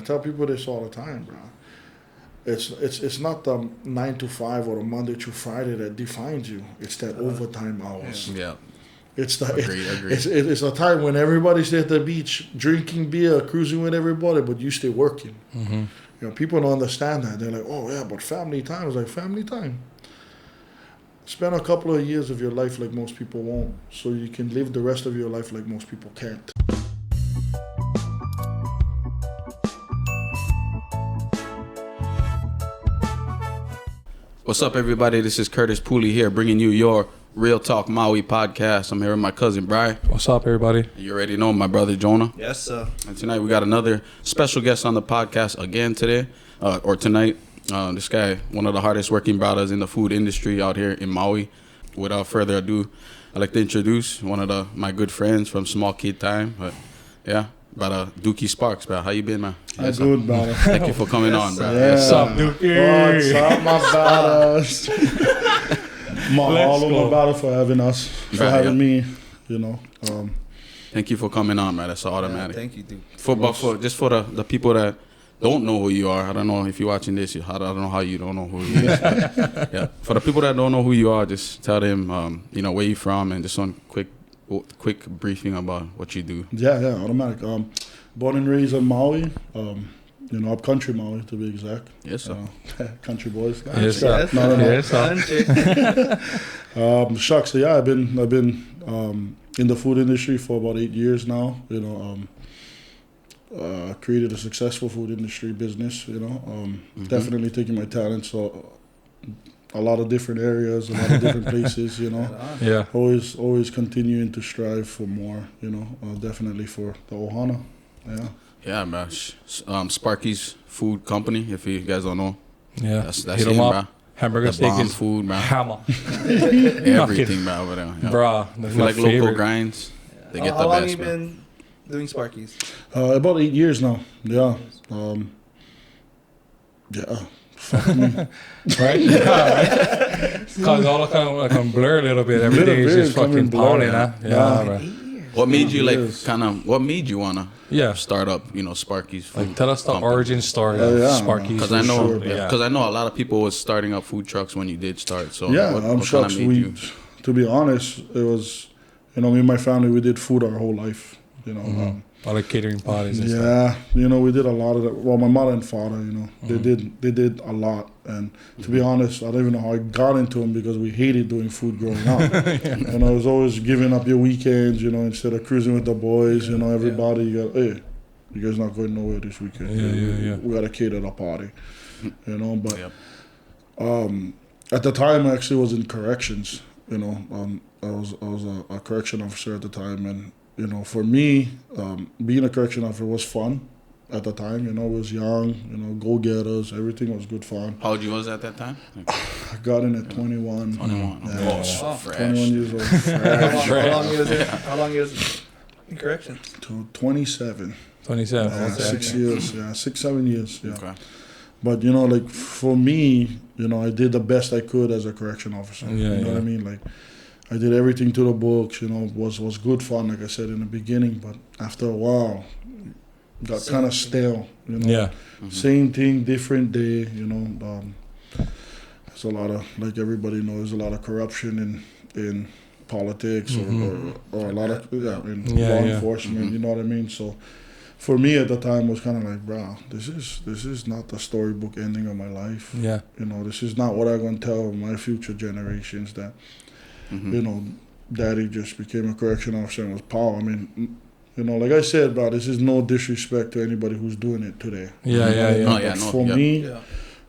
I tell people this all the time, bro. It's not the 9 to 5 or the Monday through Friday that defines you. It's that overtime hours. Yeah. It's the Agreed. it's a time when everybody's at the beach drinking beer, cruising with everybody, but you stay working. Mm-hmm. You know, people don't understand that. They're like, oh yeah, but family time. It's like family time. Spend a couple of years of your life like most people won't, so you can live the rest of your life like most people can't. What's up, everybody? This is Curtis Pooley here, bringing you your Real Talk Maui podcast. I'm here with my cousin, Brian. What's up, everybody? You already know my brother, Jonah. Yes, sir. And tonight we got another special guest on the podcast again today, or tonight. This guy, one of the hardest working brothers in the food industry out here in Maui. Without further ado, I'd like to introduce one of my good friends from small kid time. But yeah, brother Dookie Sparks, bro. How you been, man? I'm good, brother. Thank you for coming on, bro. Yeah. What's up, Dookie? What's up, my brothers? Mahalo Nui brother for having us, for having me, you know. Thank you for coming on, man. That's automatic. Thank you, dude. For the people that don't know who you are, I don't know if you're watching this, I don't know how you don't know who you is. Yeah. For the people that don't know who you are, just tell them, where you from and just one quick briefing about what you do. Yeah, automatic. Born and raised in Maui, Upcountry Maui to be exact. Yes, sir. Country boys. Yes, sir. No. Yes, sir. Shucks. Yeah, I've been in the food industry for about 8 years now. Created a successful food industry business. Definitely taking my talents a lot of different areas, a lot of different places. Yeah. Always continuing to strive for more. Definitely for the ohana. Yeah. Yeah, man. Sparky's Food Company, if you guys don't know. Yeah. That's Hit him, 'em up. bro. Hamburger The steak bomb is food, man. hammer. Everything, man, over there. Yeah. Bruh, that's If you my like local favorite. grinds, they get How the long best, you man. been doing Sparky's? About 8 years now. Yeah. Fuck me. Right? Cause all kind of like blur a little bit. Every day is just Coming fucking blur, pounding, huh? Yeah, bro. What made you Yes. what made you wanna Yeah. start up, Sparky's Food Like, tell us the Company? origin story Oh, of yeah, Sparky's. Because I know, sure, because I know a lot of people was starting up food trucks when you did start. So Yeah, what I'm kind shocked. of made you? To be honest, it was, me and my family, we did food our whole life. All the catering parties and stuff. Yeah, we did a lot of that. Well, my mother and father, they did a lot. And to be honest, I don't even know how I got into them because we hated doing food growing up. And I was always giving up your weekends, instead of cruising with the boys, everybody, you got, hey, you guys not going nowhere this weekend. Yeah. We got to cater the party, but Yep. at the time I actually was in corrections, I was a correction officer at the time, and for me, being a correction officer was fun at the time. I was young, go-getters, everything was good fun. How old you was at that time? I got in at 21. 21. Yeah. Oh, so fresh. 21 years old. How long you was in corrections? To 27. 27. Yeah, Okay. 6 years. Yeah, 7 years. Yeah. Okay. But, for me, I did the best I could as a correction officer. Yeah, you know what I mean? Like, I did everything to the books, was good fun, like I said in the beginning. But after a while, got kind of stale, Yeah. Same thing, different day, there's a lot of, like everybody knows, a lot of corruption in politics or a lot of, in law enforcement, you know what I mean? So for me at the time was kind of like, bro, this is not the storybook ending of my life. Yeah. This is not what I'm going to tell my future generations that, daddy just became a correction officer and was power. I mean, like I said, bro, this is no disrespect to anybody who's doing it today. Yeah. But for me,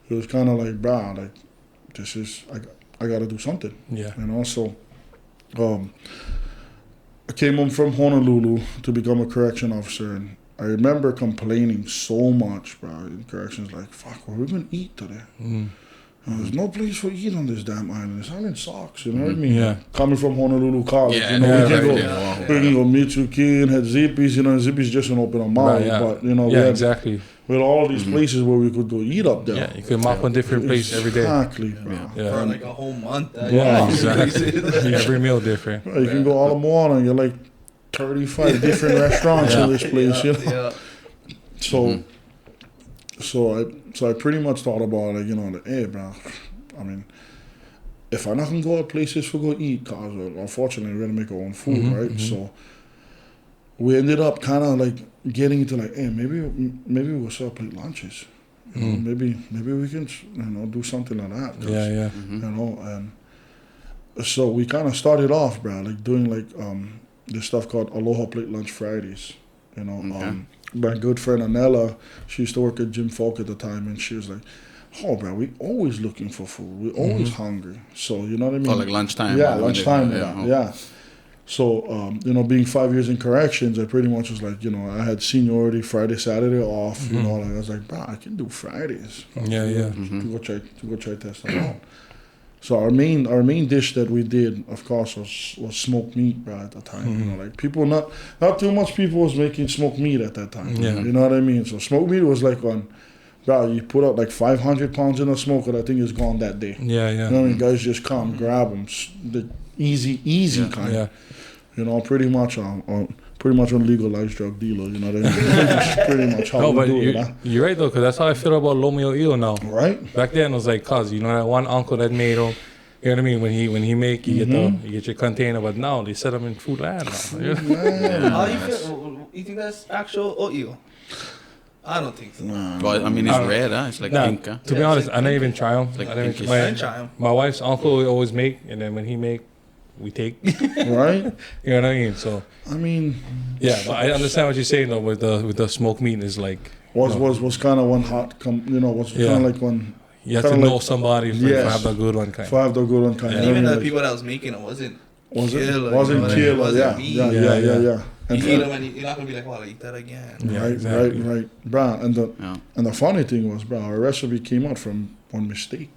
it was kind of like, bro, like, this is, I got to do something. Yeah. So I came home from Honolulu to become a correction officer, and I remember complaining so much, bro, in corrections, like, fuck, what are we going to eat today? There's no place for eat on this damn island. It's island sucks, you know what I mean? Yeah. Coming from Honolulu College, Yeah, we can right, go Mitsuki and had Zippy's, Zippy's just an open on Maui, Right, yeah. but, Exactly. we had all these places where we could go eat up there. Yeah, you could mop on different places every day. Exactly, bro. Yeah. For like a whole month. Yeah, exactly. Every meal different. You can go all morning and you're like 35 different restaurants in this place, Yeah. So So I pretty much thought about like, you know, like, hey, bro, I mean, if I'm not gonna go out places for go eat, cause unfortunately we're gonna make our own food, right? So we ended up kind of like getting into like, hey, maybe we'll sell plate lunches. You know, maybe we can, you know, do something like that. You know, and so we kind of started off, bro, like doing like this stuff called Aloha Plate Lunch Fridays. You know, my good friend Anella, she used to work at Jim Folk at the time, and she was like, oh, bro, we always looking for food. We always hungry. So, you know what I mean? Oh, like lunchtime. Yeah, lunchtime. Yeah. So, you know, being 5 years in corrections, I pretty much was like, you know, I had seniority Friday, Saturday off. You know, like I was like, bro, I can do Fridays. To go try test that out. So our main dish that we did, of course, was smoked meat, bro, at the time. You know, like people not too much people was making smoked meat at that time. Yeah. You know what I mean? So smoked meat was like bro, you put out like 500 pounds in a smoker, that thing is gone that day. Yeah. You know what I mean? Guys just come, grab them, the easy kind. Yeah. You know, pretty much on legalized drug dealer. You know what I mean? That's pretty much how we do it. Huh? You're right though, because that's how I feel about Lomeo Ilo now. Right. Back then it was like, cause you know that one uncle that made them. You know what I mean? When he make, you get your container, but now they set them in food land now. How you feel? You think that's actual oil? I don't think so. Well, I mean, it's red, huh? It's like pink, huh? To be honest, I didn't even try them. Like I didn't pinkish. try them. My wife's uncle would always make, and then when he make, we take. Right. You know what I mean? So. I mean. Yeah, but I understand what you're saying though. With the smoked meat is like. Was kind of one hot. Was kind of like one. You have to know somebody to have the good one kind. To have the good one kind. And even the people that was making it wasn't killer. Yeah. And you eat them and you're not gonna be like, well, I'll eat that again. Yeah, right. Bro, and the funny thing was, bro, our recipe came out from one mistake.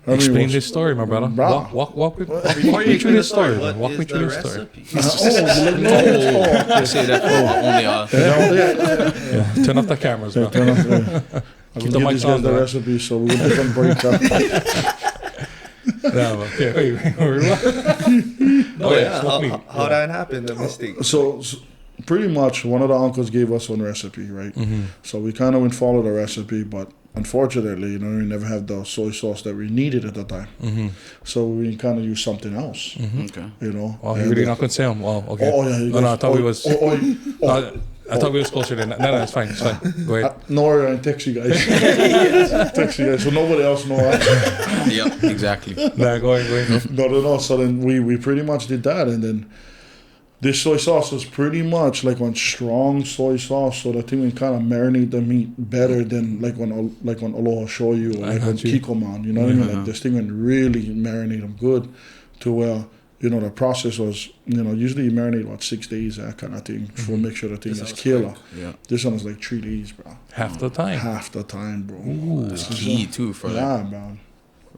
Explain this story, my brother. Walk me through this story. Walk me through this story. They say that only. Turn off the cameras, bro. Keep the mics on. The recipe, so we will different break up. How that happened? The mistake. So pretty much, one of the uncles gave us one recipe, right? So we kind of went follow the recipe, but unfortunately, you know, we never had the soy sauce that we needed at the time. So we kind of used something else. Okay. You know. Oh, you really not gonna say them? Wow. Okay. Oh yeah. No, I thought we was. I thought we was closer than that. No, it's fine. Go ahead. No worry, I text you guys. So nobody else knows. Yep, exactly. Nah, go ahead. No. So then we pretty much did that, and then this soy sauce was pretty much like one strong soy sauce, so that thing would kind of marinate the meat better than like on Aloha Shoyu or like on Kikoman. You know what I mean? Like this thing would really marinate them good to where. You know, the process was, you know, usually you marinate 6 days, that kind of thing, to make sure the thing is killer. Yeah. This one was like 3 days, bro. Half the time, bro. Ooh. That's key, too, for bro.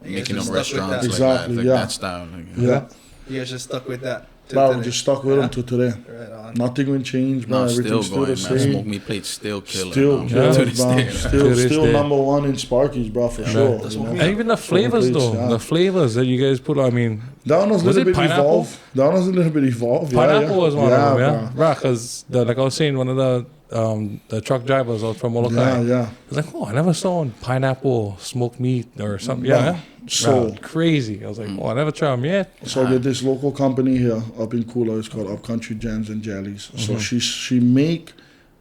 Making them restaurants exactly, like that style. Yeah. You guys just stuck with that. Bro, we just stuck with them to today. Right on. Nothing will change, bro. No, Everything's still the same. Smoke meat plates still killer. Still killer, bro. Still number one in Sparky's, bro, for sure. And even the flavors, though. The flavors that you guys put, I mean. That was a little bit evolved. Pineapple was one of them, yeah? Bro, because, like I was saying, one of the truck drivers out from Molokai. Yeah. I was like, I never saw pineapple smoked meat or something. Yeah. So crazy. I was like, I never tried them yet. So there's this local company here up in Kula. It's called Upcountry Jams and Jellies. So she make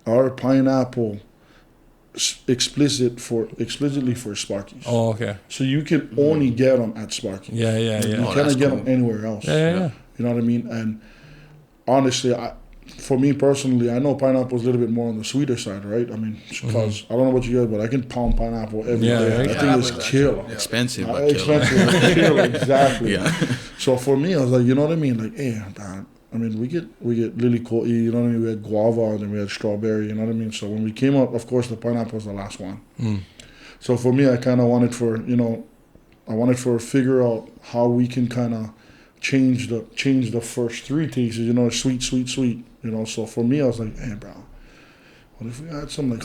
our pineapple explicitly for Sparky's. Oh, okay. So you can only get them at Sparky's. Yeah. You cannot get them anywhere else. Yeah. You know what I mean? And honestly, for me personally, I know pineapple is a little bit more on the sweeter side, right? I mean, because I don't know about you guys, but I can pound pineapple every day. Right? I think it's killer. Expensive, but expensive, but killer, exactly. Yeah. So for me, I was like, you know what I mean? Like, hey, I mean, we get lily koi, you know what I mean? We had guava, and then we had strawberry, you know what I mean? So when we came out, of course, the pineapple was the last one. So for me, I kind of wanted for figure out how we can kind of change the first 3 tastes, you know, sweet, you know. So for me, I was like, hey, bro, what if we had some like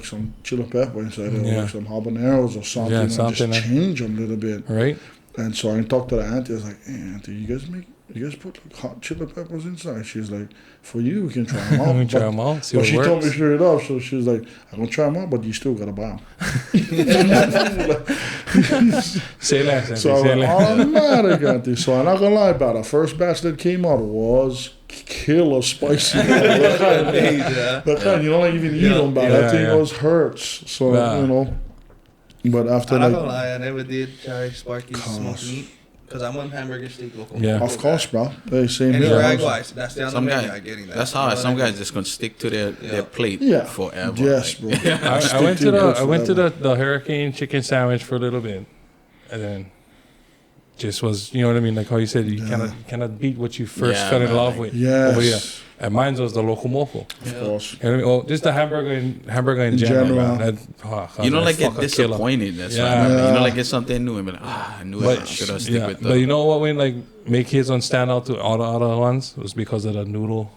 some chili pepper inside it, or like some habaneros or something, and just change them a little bit, right? And so I talked to the auntie. I was like, hey, auntie, you guys make you guys put like hot chili peppers inside? She's like, for you, we can try them out. We try them out, see But what she works. told me straight up, so she was like, I'm going to try them out, but you still got to buy them. Say less, Auntie, So I'm say like, less. automatic, Auntie. So I'm not going to lie about it. The first batch that came out was killer spicy. That kind, you don't like even eat them, but that thing always hurts. So, you know. But after I'm not like, gonna lie, I never did try Sparky's smoked meat because I'm on hamburger steak local. Yeah. of course, bro. Hey, same Anywhere I here. go, that's the Some only menu guy, I'm getting that. that's how some guys just gonna stick to their plate Yeah. forever. Yes, like, bro. I went to the Hurricane chicken sandwich for a little bit, and then just was, you know what I mean, like how you said, you cannot beat what you first fell in love with over here. Yes. And mine was the local moco. Of course. You know what I mean? Oh, just the hamburger in general. general. Man. you know, that like get fucker killer. disappointed. That's Yeah. why. Yeah. You know, like get something new and be like, I knew it. Should I stick with the? But you know what? When like make his one stand out to all the other ones was because of the noodle.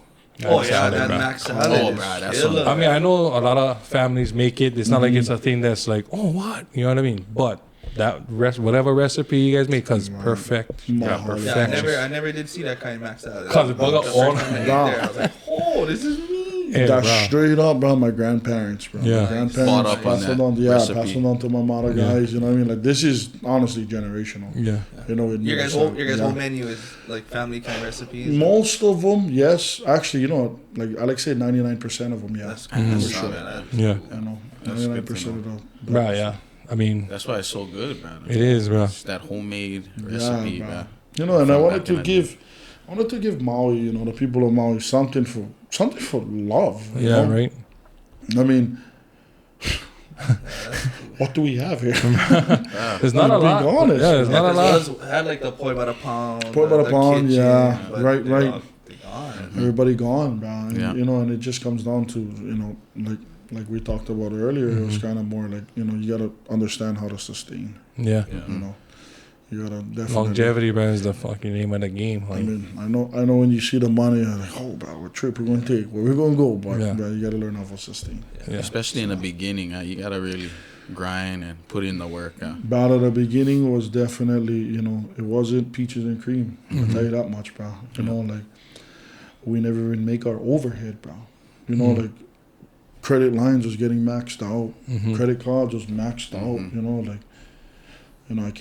Oh yeah, salad, that bro. mac salad. Oh, is bro, that's killer. something. I mean, I know a lot of families make it. It's not like it's a thing that's like, oh, what? You know what I mean? But that whatever recipe you guys make, cause perfect. Yeah, Mahalo. perfect. Yeah, I never did see that kind of mac salad. Cause it bug up all- I was like, oh, this is me. Hey, That's bro. straight up, bro. My grandparents, bro. Yeah. My grandparents Bought up on passed that it on. Yeah, recipe. passed it on to my mother guys. You know what I mean? Like this is honestly generational. Yeah. You know, with Your me, guys' so, whole menu is like family kind of recipes. Most of them, yes. Actually, you know, like I like say 99% of them, yeah. That's For That's sure. solid. Yeah. You know, That's good 99% to of them. Right. Yeah. I mean, That's why it's so good, man. it is, bro. It's that homemade recipe, bro. man. You know, and I From wanted back in to the give Maui, you know, the people of Maui something for love. You Yeah. know? Right. I mean, what do we have here? There's not a Being lot. honest. Yeah, there's not a lot. Had like the poi by the pound. Poi by the pound, kitchen, yeah. but Right, they're right. all- they're gone. Everybody gone, bro. And, Yeah. you know, and it just comes down to, you know, like we talked about earlier, it was kind of more like, you know, you got to understand how to sustain, Yeah. you know. You got to definitely. Longevity, bro, is the fucking name of the game. I Like, mean, I know when you see the money, you're like, oh, bro, what trip we're going to take, where we're going to go, but Yeah. bro, you got to learn how to sustain. yeah. Especially in the beginning, you gotta really grind and put in the work. But at the beginning was definitely, you know, it wasn't peaches and cream. I'll tell you that much, bro. You know, like, we never even make our overhead, bro. You know, like, credit lines was getting maxed out. Credit cards was maxed out, you know, like, you know,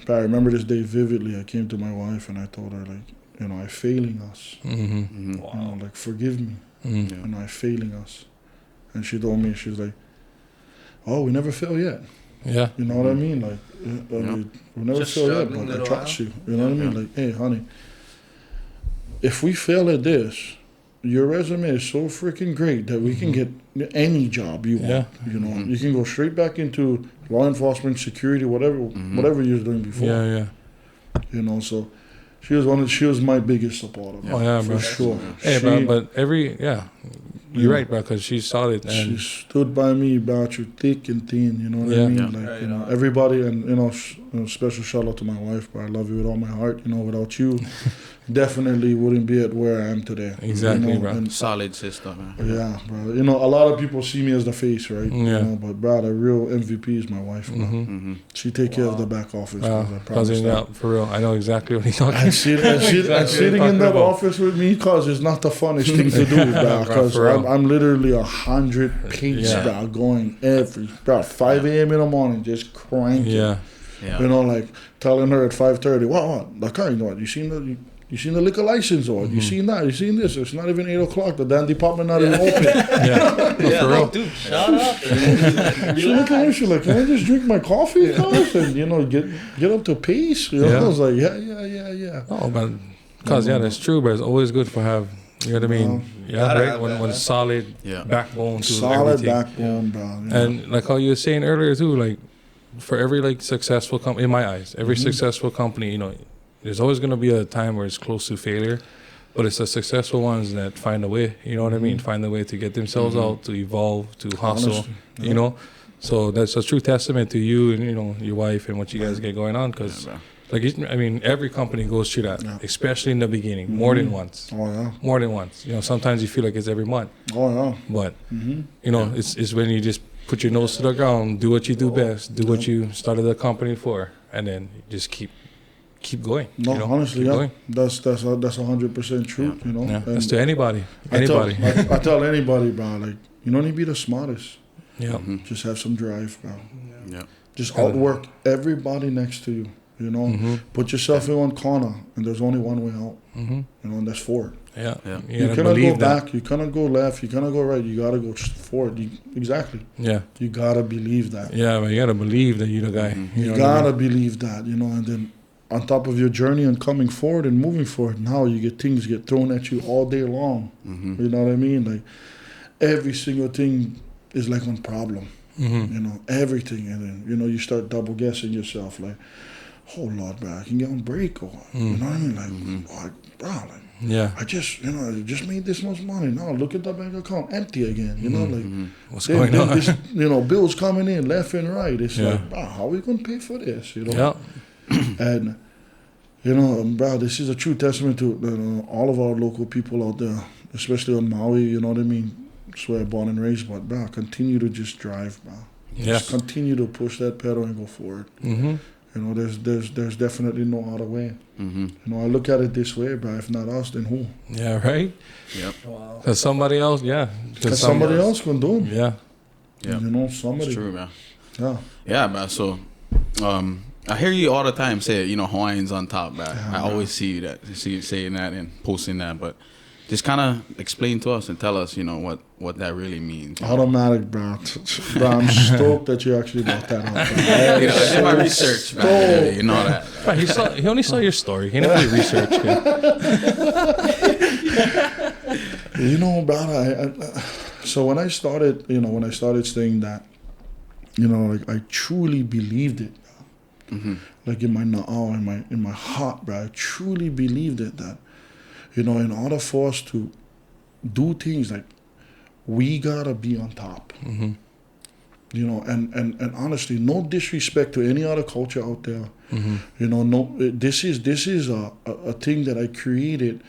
I remember this day vividly. I came to my wife and I told her, like, you know, I'm failing us. You know, like, forgive me. You know, I'm failing us. And she told me, she was like, oh, we never fail yet. Yeah. You know what I mean? Like, we never Just fail yet, struggling but I little trust while. you. You know what I mean? Like, hey, honey, if we fail at this, your resume is so freaking great that we can get any job you want. You know, you can go straight back into law enforcement, security, whatever you was doing before. Yeah. Yeah. You know, so she was my biggest supporter. Oh, yeah, for bro. sure. Hey, She- bro, but you're right, bro, because she's solid. She And stood by me about you thick and thin, you know what Yeah. I mean? Yeah. Like, Right you know, on. everybody, and, you know, special shout out to my wife, bro. I love you with all my heart. You know, without you, definitely wouldn't be at where I am today. Exactly, you know? bro. And, Solid system, man. yeah, bro. You know, a lot of people see me as the face, right? Yeah. You know, but, bro, the real MVP is my wife, bro. She take care of the back office, bro. I promise cousin, that. yeah, for real. I know exactly what he's talking And, and sitting in that office with me, cause it's not the funnest thing to do, bro. Cause For real. I'm literally 100 pace, Yeah. bro, going about 5 a.m. in the morning, just cranking. Yeah. Yeah. You know, like telling her at 5:30, what? Like, you know what? You seen the liquor license, or you seen that? You seen this? It's not even 8 o'clock. The damn department not even open. Yeah. Yeah, for real. dude, shut up. She looked at me. She's like, "Can I just drink my coffee, cuz? And you know, get up to pace." You know, Yeah. I was like, "Yeah." Oh, but because that's true, but it's always good for have. You know what I mean? Yeah, Gotta right. have When that. solid Yeah. backbone to Solid everything. backbone, bro. You know? And like how you were saying earlier too, like for every like successful company, in my eyes, every successful company, you know, there's always going to be a time where it's close to failure, but it's the successful ones that find a way. You know what I mean? Find a way to get themselves out, to evolve, to hustle. Honestly, You know, so that's a true testament to you and you know your wife and what you guys get going on. Because bro. like I mean, every company goes through that, especially in the beginning, more than once. Oh yeah. More than once. You know, sometimes you feel like it's every month, Oh yeah. but you know, it's when you just put your nose to the ground, do what you do best, do what you started the company for, and then you just keep keep going. No, you know, honestly, keep yeah, going. that's 100% true. You know, Yeah, and that's to anybody. I tell, Anybody. I tell anybody, bro, like you don't need to be the smartest. Yeah. Just have some drive, bro. Yeah. Just outwork everybody next to you. You know, put yourself in one corner, and there's only one way out. You know, and that's forward. Yeah. Yeah. You cannot go back. You cannot go left. You cannot go right. You gotta go forward. Exactly. Yeah. You gotta believe that. Yeah, but you gotta believe that you're the guy. You know gotta what I mean? believe that. You know, and then on top of your journey and coming forward and moving forward, now you get things get thrown at you all day long. You know what I mean? Like every single thing is like one problem. You know, everything, and then you know you start double guessing yourself. Like, oh Lord, bro, I can get on break, or you know what I mean? Like, oh, bro, like. Yeah. I just made this much money. Now look at the bank account, empty again. You know, like what's going on? This, you know, bills coming in left and right. It's like, bro, how are we gonna pay for this? You know, and you know, bro, this is a true testament to all of our local people out there, especially on Maui. You know what I mean? That's where I'm born and raised. But bro, continue to just drive, bro. Just continue to push that pedal and go forward. You know, there's definitely no other way. You know, I look at it this way, but if not us, then who? Yeah, right? Yep. Wow. Because somebody else, Because somebody else can do it. Yeah. Yeah. You know, somebody. It's true, man. Yeah. Yeah, man. So, I hear you all the time say, you know, Hawaiians on top, man. I always see you saying that and posting that, but just kind of explain to us and tell us, you know, what that really means. Automatic, bro. Bro, I'm stoked that you actually brought that up. You know, I did my research, man. You know that. Right, he only saw your story. He didn't really research it. You know, bro, so when I started saying that, you know, like I truly believed it. Like in my na'au, in my heart, bro, I truly believed it that, you know, in order for us to do things, like we gotta be on top. You know, and honestly, no disrespect to any other culture out there. You know, this is a thing that I created,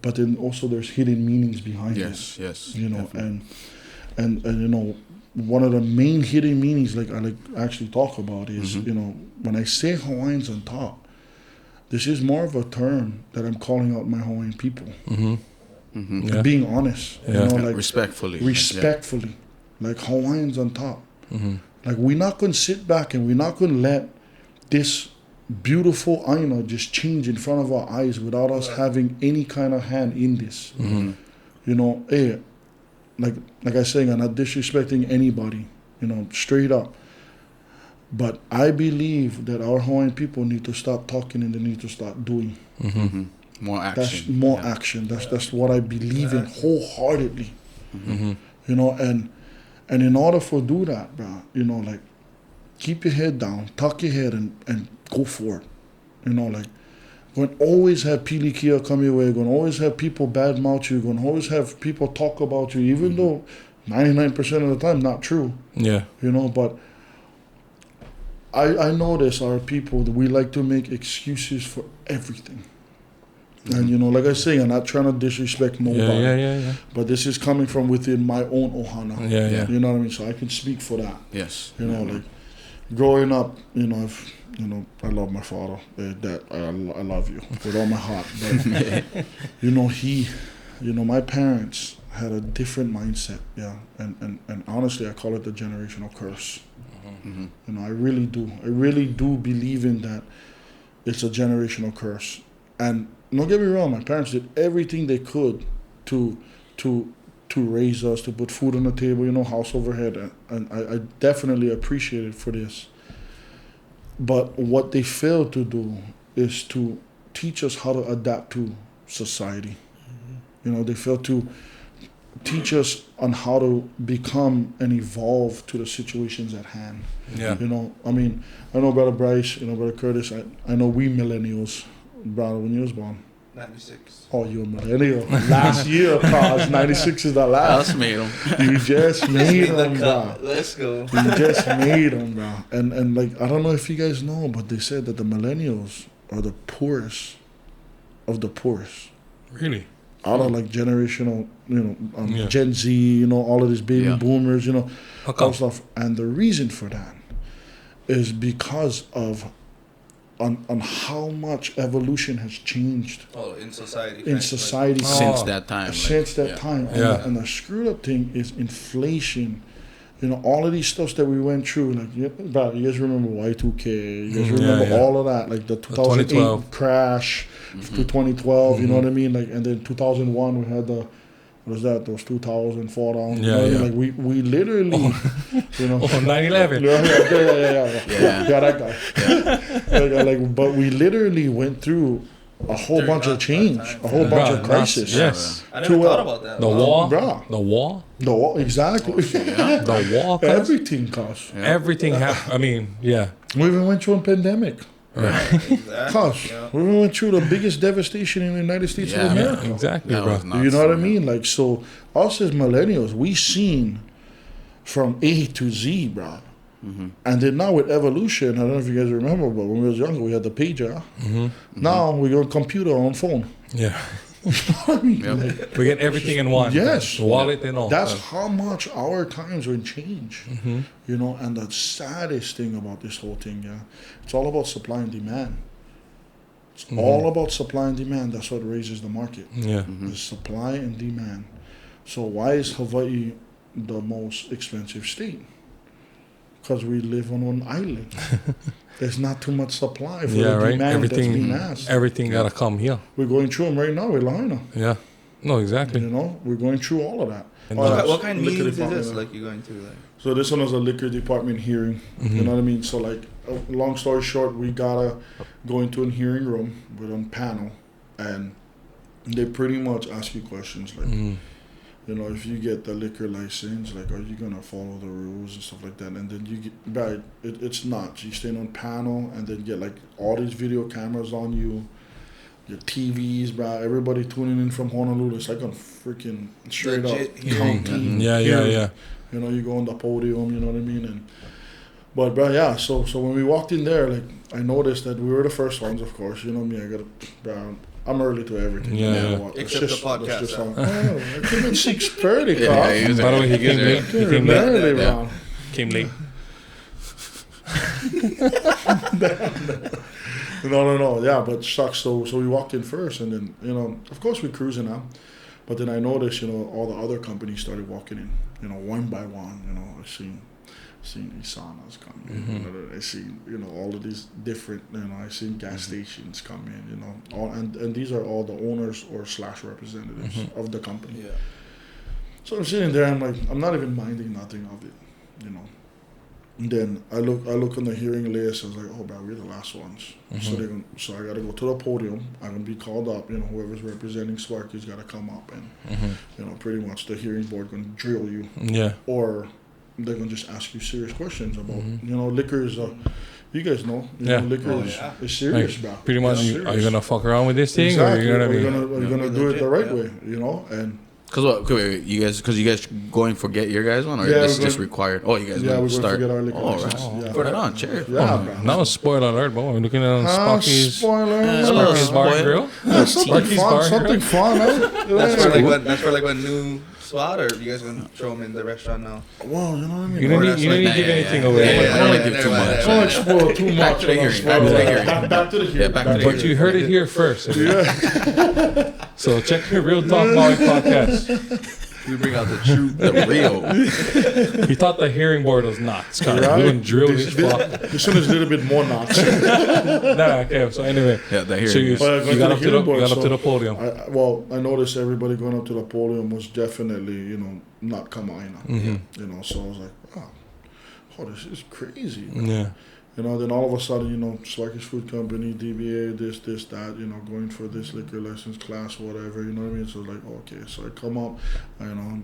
but then also there's hidden meanings behind it. Yes. You know, definitely. and you know, one of the main hidden meanings, like I actually talk about, is you know, when I say Hawaiians on top, this is more of a term that I'm calling out my Hawaiian people. Yeah. Being honest, you know, like respectfully, like Hawaiians on top. Like we're not gonna sit back and we're not gonna let this beautiful aina just change in front of our eyes without us having any kind of hand in this. You know, hey, like I say, I'm not disrespecting anybody, you know, straight up. But I believe that our Hawaiian people need to stop talking and they need to start doing. More action. That's more action. That's what I believe in wholeheartedly. You know, and in order for do that, bro, you know, like keep your head down, tuck your head and go for it. You know, like going to always have pilikia come your way, going to always have people badmouth you, going to always have people talk about you, even though 99% of the time not true. Yeah. You know, but I notice our people that we like to make excuses for everything. And, you know, like I say, I'm not trying to disrespect nobody. Yeah. But this is coming from within my own ohana. Yeah. You know what I mean? So I can speak for that. Yes. You know, like growing up, you know, I love my father. Dad, I love you with all my heart. But, you know, my parents had a different mindset. Yeah. And honestly, I call it the generational curse. You know, I really do believe in that. It's a generational curse. And don't get me wrong, my parents did everything they could to raise us, to put food on the table, you know, house overhead, and I definitely appreciate it for this. But what they failed to do is to teach us how to adapt to society. You know, they failed to teach us on how to become and evolve to the situations at hand. Yeah. You know, I mean, I know Brother Bryce, you know, Brother Curtis, I know we millennials, brother, when you was born. 96. Oh, you're a millennial. Last year, cause 96 is the last. Just made them. You just made them, bro. Let's go. You just made them, bro. And like, I don't know if you guys know, but they said that the millennials are the poorest of the poorest. Really? Out of like generational, you know, Gen Z, you know, all of these baby boomers, you know, How come? all stuff. And the reason for that is because of on how much evolution has changed Oh, in society. in society Since that time. since that time. And the screwed up thing is inflation. You know, all of these stuffs that we went through, like, you guys remember Y2K, you guys remember all of that, like the 2008 crash to 2012, you know what I mean? Like, and then 2001, we had the, what was that, those 2000 fall down, you know what I mean? Like, we literally, you know. 9/11. Yeah, that guy. Like, but we literally went through a whole bunch of change, a whole bunch of crisis. Yes. I never thought about that. The wall. The wall, exactly. The wall. Everything costs. Everything happened. I mean, yeah. We even went through a pandemic. Exactly. Cost. We even went through the biggest devastation in the United States of America. Exactly, That bro. was nuts, You know what I mean? Like, so us as millennials, we seen from A to Z, bro. And then now with evolution, I don't know if you guys remember, but when we was younger, we had the pager. Now we got a computer on phone. Yeah. You know what I mean? Like, We get everything in one. Yes. Wallet and all. that's how much our times will change. You know, and the saddest thing about this whole thing, it's all about supply and demand. It's all about supply and demand. That's what raises the market. Yeah. The supply and demand. So why is Hawaii the most expensive state? Because we live on an island. There's not too much supply for the demand that's being asked. Everything gotta come here. We're going through them right now with Lahaina. Yeah. No, exactly. You know, we're going through all of that. And What kind of Liquor meetings is department. this? Like, you're going to, like... So this one was a liquor department hearing. You know what I mean? So, like, long story short, we gotta go into a hearing room with a panel, and they pretty much ask you questions like, you know, if you get the liquor license, like, are you gonna follow the rules and stuff like that? And then you get, right, it's nuts. You stand on panel and then get like all these video cameras on you, your TVs, bro. Everybody tuning in from Honolulu. It's like a freaking straight Legit up hearing. county. Yeah. You know, you go on the podium. You know what I mean? And but bro, yeah. So when we walked in there, like, I noticed that we were the first ones, of course. You know me. I'm early to everything. Yeah, no matter yeah. what. Except the podcast, I came at 6:30, Yeah, Carl. he was By the way, he came late. He came late. Early, bro. Came late. No. Yeah, but shucks. So we walked in first, and then, you know, of course we're cruising now. But then I noticed, you know, all the other companies started walking in, you know, one by one. You know, I seen Isana's come in. You know, I seen, you know, all of these different, you know, I seen gas stations come in. You know, all and these are all the owners or / representatives of the company. Yeah. So I'm sitting there. I'm like, I'm not even minding nothing of it. You know. And then I look on the hearing list. I was like, oh, bro, we're the last ones. So I got to go to the podium. I'm gonna be called up. You know, whoever's representing Sparky's got to come up, and you know, pretty much the hearing board gonna drill you. Yeah. Or they're gonna just ask you serious questions about, you know, liquor is you guys know, Yeah. know, liquor is serious, Like, bro. pretty much, It's are you serious. gonna fuck around with this thing, Exactly. or you know what I Are you mean? gonna do it the right way, you know? And Cause what? Wait, you guys going for get your guys one, or Yeah, this is we're just going- required? Oh, you guys yeah, going we're to going start? to get our liquor Oh, license. right. Yeah. Put it on, cheers. Yeah, bro. Now, spoiler alert, but we're looking at Sparky's Spoiler. Sparky's Bar and Grill. Yeah, something Sparky's fun, Bar and something Grill. fun, eh? That's for like one new spot, or you guys gonna throw them in the restaurant now? Well, you know what I mean? You didn't need to give anything away. I don't want to give too much. Don't explore too Back much. to the when I'm hearing, back to the spoiling. hearing. Back to the hearing. back to the But you heard it here first. So check the Real Talk Maui podcast. We bring out the true. The real. He thought the hearing board was nuts. We're Right? going to drill this fuck. This one is a little bit more nuts. Nah, okay. So anyway, Yeah, the so hearing. Well, you got up to the hearing board, you got up to so the podium. I noticed everybody going up to the podium was definitely, you know, not Kamaina. You know, so I was like, oh, this is crazy. Yeah. You know, then all of a sudden, you know, Sparky'sFoodCompany, DBA, this, that, you know, going for this liquor license class, whatever, you know what I mean? So like, okay, so I come up, you know,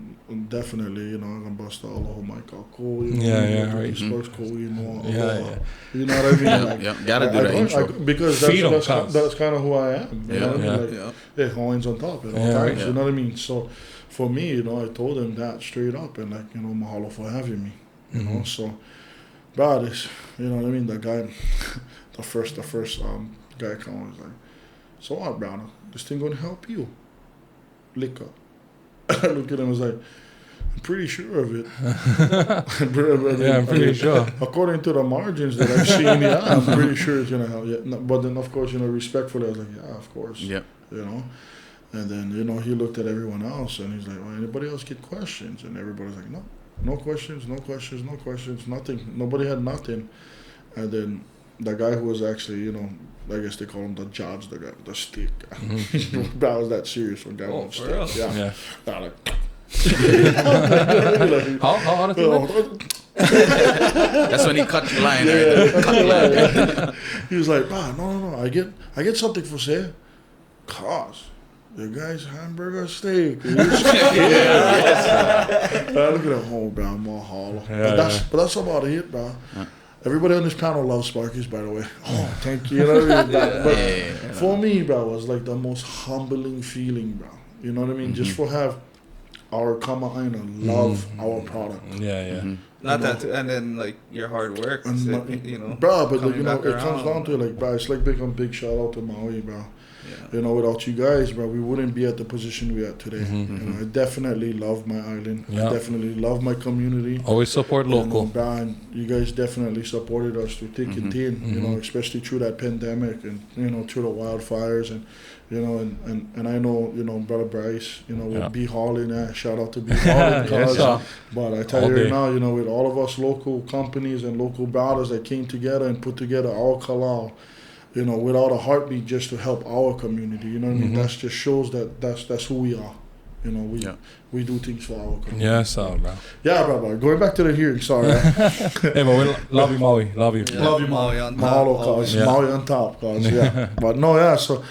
definitely, you know, I'm going to bust the Aloha Mike out cool, you know, Yeah, right. Sports cool, you know, Yeah. you know what I mean? Like, Yeah, gotta do that intro. because Feed 'em, that's cuz. kind of who I am. You know what I mean? Yeah. Like, Yeah. yeah, Hawaiians on top at all Yeah, times, right. you know what I mean? So for me, you know, I told them that straight up, and like, you know, mahalo for having me, you know, so. But this, you know what I mean? The guy, the first guy come was like, so what, brother? This thing gonna help you? Liquor. I look at him and was like, I'm pretty sure of it. I'm pretty sure. According to the margins that I've seen, yeah, I'm pretty sure it's gonna help. Yeah, no, but then of course, respectfully, I was like, yeah, of course. Yep. And then he looked at everyone else and he's like, well, anybody else get questions? And everybody's like, no questions, nothing. Nobody had nothing. And then the guy who was actually, I guess they call him the judge, the guy with the stick. Mm-hmm. That was that serious one guy with the stick. Yeah. Like, how honest is that? That's when he cut the line. Cut the line. He was like, no, I get something for sale. Cause the guy's hamburger steak. Look at that whole bro, Mahalo. But that's about it, bro. Everybody on this panel loves Sparky's, by the way. Oh, thank you. But for me, bro, it was like the most humbling feeling, bro. You know what I mean? Just for have our Kama'aina love our product. Not that, and then like your hard work, and bro. But it comes down to like, bro, it's like big shout out to Maui, bro. Yeah. Without you guys, bro, we wouldn't be at the position we're at today. I definitely love my island. I definitely love my community. Always support local. Bro, and you guys definitely supported us through thick and thin. Especially through that pandemic and through the wildfires and and I know Brother Bryce will be hauling. Shout out to be hauling. But I tell you right now, with all of us local companies and local brothers that came together and put together our kalau. Without a heartbeat, just to help our community. You know what I mean? That just shows that's who we are. We do things for our community. Yeah, so, bro. Yeah, bro. Going back to the hearing, sorry. Hey, but we love you, Maui. Love you. Love you, Maui. Mahalo, cause Maui on top, cause But no, so.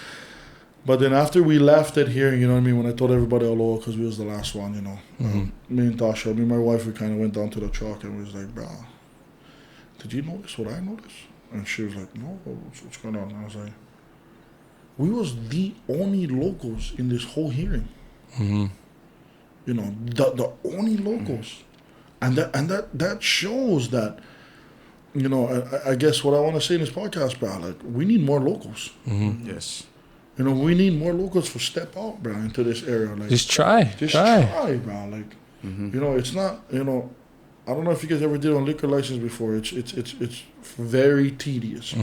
But then after we left that hearing, you know what I mean? When I told everybody aloha, because we was the last one, me and Tasha, me and my wife, we kind of went down to the truck and we was like, bro, did you notice what I noticed? And she was like, no, what's going on? And I was like, we was the only locals in this whole hearing. The only locals. And that shows that, I guess what I want to say in this podcast, bro, like, we need more locals. Yes. We need more locals to step out, bro, into this area. Like, just try, bro. Like, it's not, I don't know if you guys ever did on liquor license before. It's very tedious.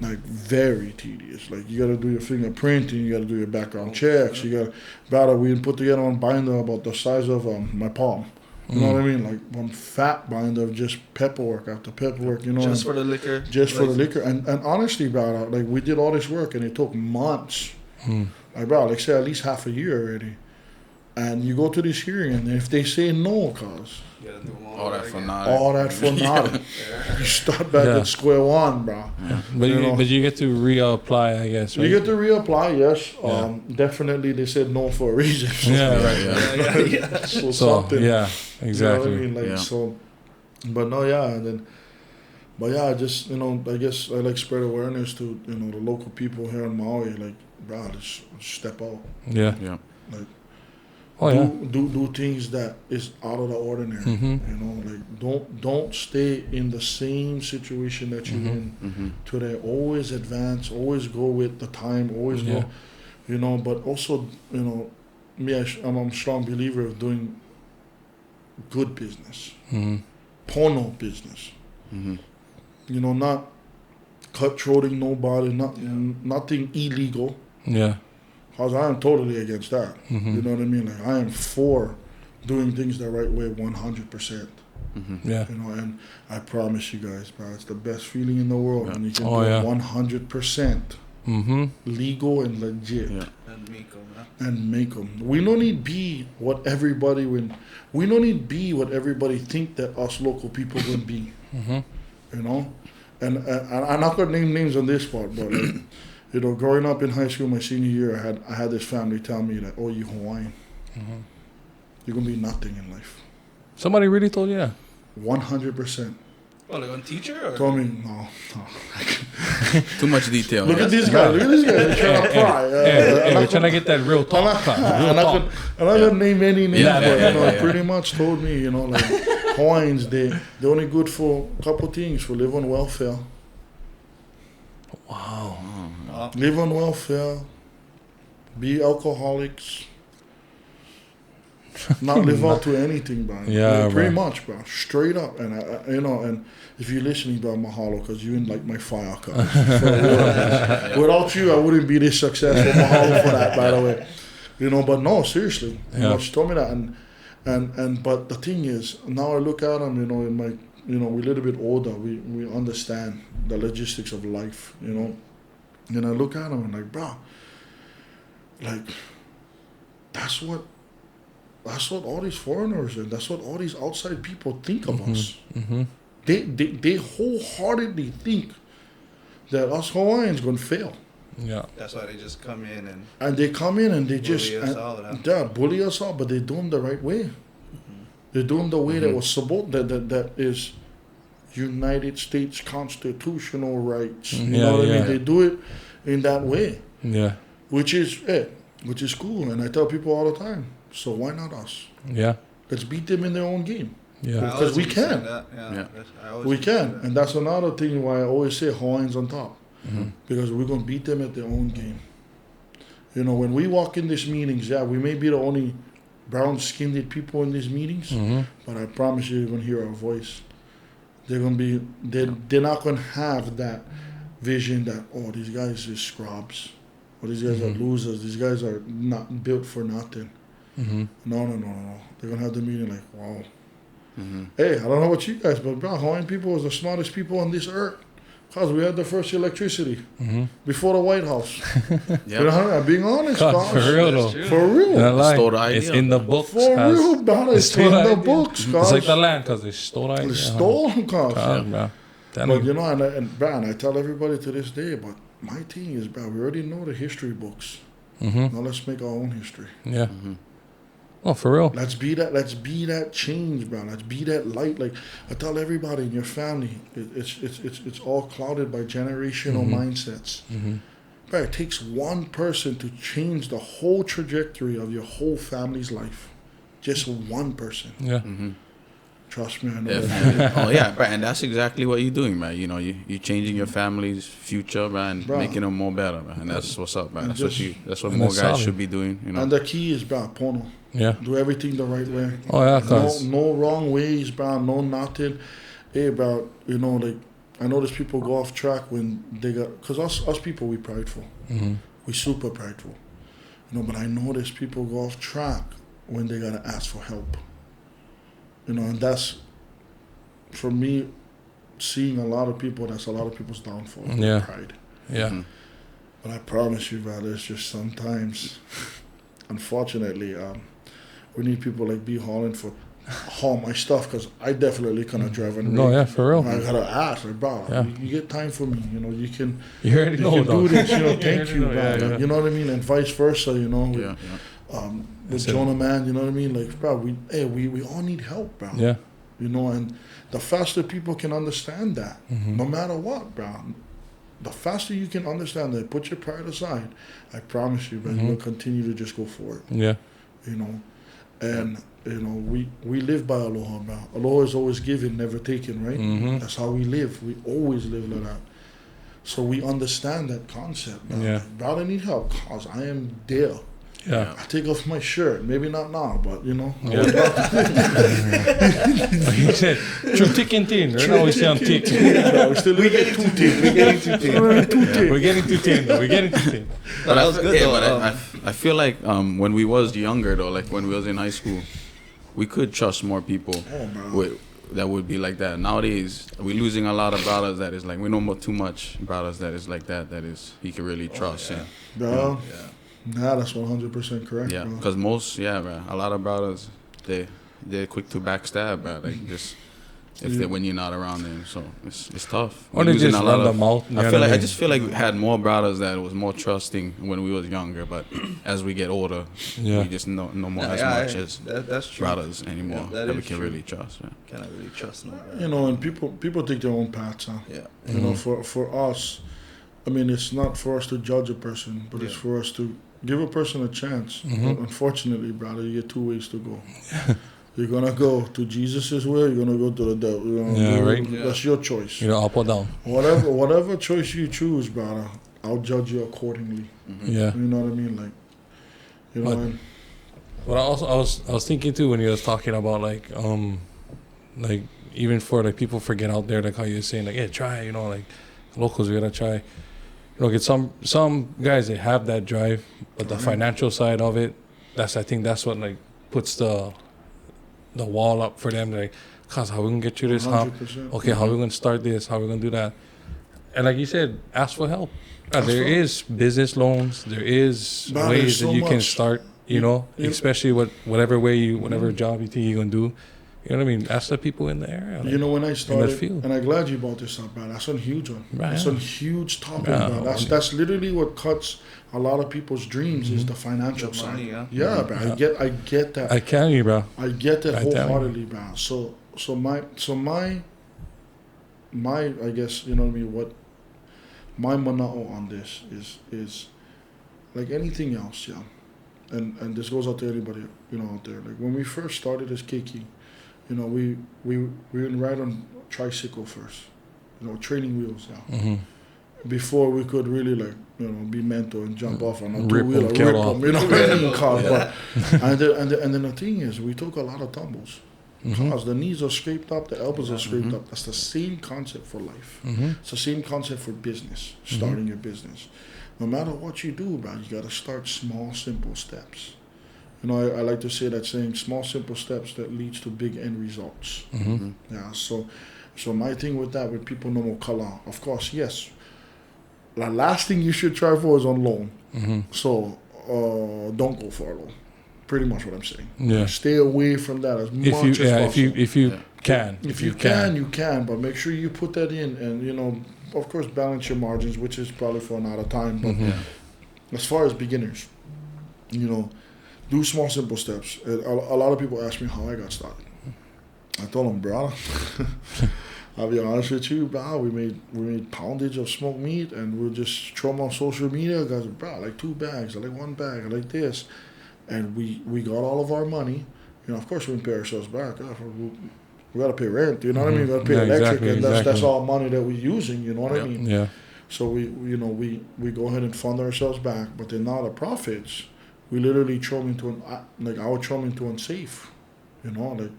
Like very tedious. Like you gotta do your fingerprinting, you gotta do your background checks, you gotta we put together one binder about the size of my palm. You know what I mean? Like one fat binder of just paperwork after paperwork, Just for the liquor. Just for the liquor. And honestly, bro, like we did all this work and it took months. Like bro, like say at least half a year already. And you go to this hearing and if they say no, cause all that for nothing. You start back at square one, bro. But you get to reapply, I guess, right? You get to reapply, yes. Definitely they said no for a reason. So something. Yeah, exactly. You know what I mean? So, but no, just, I guess I like spread awareness to, the local people here in Maui, like, bro, just step out. Yeah. Like, Oh, do things that is out of the ordinary. Like don't stay in the same situation that you're in today. Always advance, always go with the time, always go, but also, I'm a strong believer of doing good business. Pono business. Not cutthroating nobody, nothing illegal. Yeah. Because I am totally against that. You know what I mean? Like I am for doing things the right way 100%. Yeah. And I promise you guys, bro, it's the best feeling in the world when you can do 100% legal and legit. And make them. We don't need be what everybody think that us local people will be. And I'm not gonna name names on this part, but like, growing up in high school, my senior year, I had this family tell me that, oh, you Hawaiian. You're going to be nothing in life. Somebody really told you that? 100%. Oh, like a teacher? Or? Told me, no. Too much detail. Look at this guy. They're trying to pry. We're trying to get that real talk. I'm not going to name any names, but pretty much told me, like Hawaiians, they're only good for a couple things, for live on welfare. Wow. Live on welfare, be alcoholics, not live up to anything, bro. Yeah, Like, pretty bro. much, bro. Straight up, and and if you're listening, bro, mahalo, because you in like my fire cup. Without you, I wouldn't be this successful. Mahalo for that, by the way. But no, seriously. She told me that, and but the thing is, now I look at them, in my, we're a little bit older. We understand the logistics of life, And I look at them and like, bro, like, that's what all these foreigners and that's what all these outside people think of us. Mm-hmm. They wholeheartedly think that us Hawaiians gonna fail. Yeah. That's why they just come in and they come in and they bully us out, but they do them the right way. They do them the way that was supposed that is United States constitutional rights. You know what I mean? They do it in that way. Yeah. Which is cool, and I tell people all the time. So why not us? Yeah. Let's beat them in their own game. Yeah. Because we can. We can, and that's another thing why I always say Hawaiians on top. Mm-hmm. Because we're gonna beat them at their own game. When we walk in these meetings, we may be the only brown-skinned people in these meetings, but I promise you're gonna hear our voice. They're not gonna have that vision that these guys are scrubs, or these guys are losers. These guys are not built for nothing. No. They're gonna have the meeting like, wow. Hey, I don't know about you guys, but bro, Hawaiian people was the smartest people on this earth. Because we had the first electricity before the White House. I'm being honest, God, for real though. For real. It's in the books. For real, brother. It's in the books, It's like the land, because they stole the idea. They stole them, bro. But and I tell everybody to this day, but my thing is, bro, we already know the history books. Now let's make our own history. Yeah. Oh, for real. Let's be that change, bro. Let's be that light. Like I tell everybody in your family, it's all clouded by generational mindsets. But it takes one person to change the whole trajectory of your whole family's life. Just one person. Yeah. Trust me, I know. Oh yeah, bro, and that's exactly what you're doing, man. You're changing your family's future, man, and making them more better, man. And that's what's up, man. That's what more guys should be doing. And the key is, bro, pono. Yeah. Do everything the right way. Oh yeah, cause no wrong ways, bro. No nothing. Hey, bro. Like I notice people go off track when they got, cause us people we prideful. We super prideful. But I notice people go off track when they gotta ask for help. And that's, for me, seeing a lot of people, that's a lot of people's downfall. Pride. Yeah. But I promise you, bro, there's just sometimes, unfortunately, we need people like B. Holland for haul my stuff, because I definitely cannot drive and no, yeah, for real. I gotta ask, like, bro, you get time for me, you can already know, do this, thank you, bro. Yeah. You know what I mean? And vice versa, with Jonah, man, you know what I mean? Like, bro, we all need help, bro. Yeah. And the faster people can understand that, no matter what, bro, the faster you can understand that, put your pride aside, I promise you, man, you'll continue to just go forward. Yeah. And, we live by aloha, bro. Aloha is always given, never taken, right? That's how we live. We always live like that. So we understand that concept, bro. Yeah. Like, bro, I need help, because I am there. Yeah. I take off my shirt. Maybe not now, but Yeah. He said, "True thick and thin." Right now we say I'm thick. We're getting too thin. We're getting too thin. But that was good though. But I feel like when we was younger though, like when we was in high school, we could trust more people that would be like that. Nowadays, we're losing a lot of brothers that is like, we know about too much brothers that is like that is he can really trust. Bro. Nah, that's 100% correct. Yeah, because bro, a lot of brothers, they're quick to backstab, bro. Like just when you're not around them, so it's tough. Or they just run them out. I just feel like we had more brothers that was more trusting when we was younger, but as we get older, we just no more as much as that's brothers anymore that we can really trust. Yeah. Cannot really trust them. And people take their own paths, huh? Yeah. For us, I mean, it's not for us to judge a person, but it's for us to give a person a chance. But unfortunately, brother, you get two ways to go. You're going to go to Jesus' way, you're going to go to the devil. Right. That's your choice. Up or down. Whatever choice you choose, brother, I'll judge you accordingly. Yeah. You know what I mean? Like, But I was thinking too when he was talking about like even for like people forget out there, like how you're saying like, yeah, try, you know, like locals, we gotta try. You know, get some guys, they have that drive, but the financial side of it, I think that's what like puts the wall up for them. Like, cause how we gonna get you this? How 100%. okay? How we gonna start this? How we gonna do that? And like you said, ask for help. There is business loans. There is Man, ways there's that so you can much. start. You know, You- especially whatever job you think you're gonna do. You know what I mean? Ask the people in the area. Like, You know, when I started, field. and I'm glad you brought this up, man. That's a huge one. Right. That's a huge topic, Yeah. man. That's literally what cuts a lot of people's dreams is the financial The side. money, yeah. Yeah, man. I get that. I can you, bro. I get that I tell you. wholeheartedly, man. So my I guess, you know what I mean, what my mana'o on this is like anything else, yeah. And this goes out to anybody, you know, out there. Like when we first started as Keiki, you know, we would ride on tricycle first, you know, training wheels, yeah. Mm-hmm. Before we could really like, you know, be mental and jump off on a Rip two-wheeler, 'em, kill rip off. 'em, you know what I mean, car. But and then the thing is, we took a lot of tumbles. Mm-hmm. Because the knees are scraped up, the elbows are scraped up. That's the same concept for life. Mm-hmm. It's the same concept for business, starting your business. No matter what you do, man, you gotta start small, simple steps. You know, I like to say that saying, small, simple steps that leads to big end results. Mm-hmm. Yeah, so my thing with that, with people no more color, of course, yes. The last thing you should try for is on loan. Mm-hmm. So don't go for a loan. Pretty much what I'm saying. Yeah. Stay away from that as much as possible. If you can. If you can, you can, but make sure you put that in and, you know, of course, balance your margins, which is probably for another time. But as far as beginners, you know, do small, simple steps. A lot of people ask me how I got started. I told them, bro, I'll be honest with you, bro, we made poundage of smoked meat and we'll just throw them on social media. Guys, bro, I like 2 bags, I like 1 bag, I like this. And we got all of our money. You know, of course, we didn't pay ourselves back. We got to pay rent. You know what I mean? We got to pay electric, and that's all money that we're using. You know what I mean? Yeah. So we go ahead and fund ourselves back. But then now the profits, we literally throw them into I would throw them into unsafe. You know, like,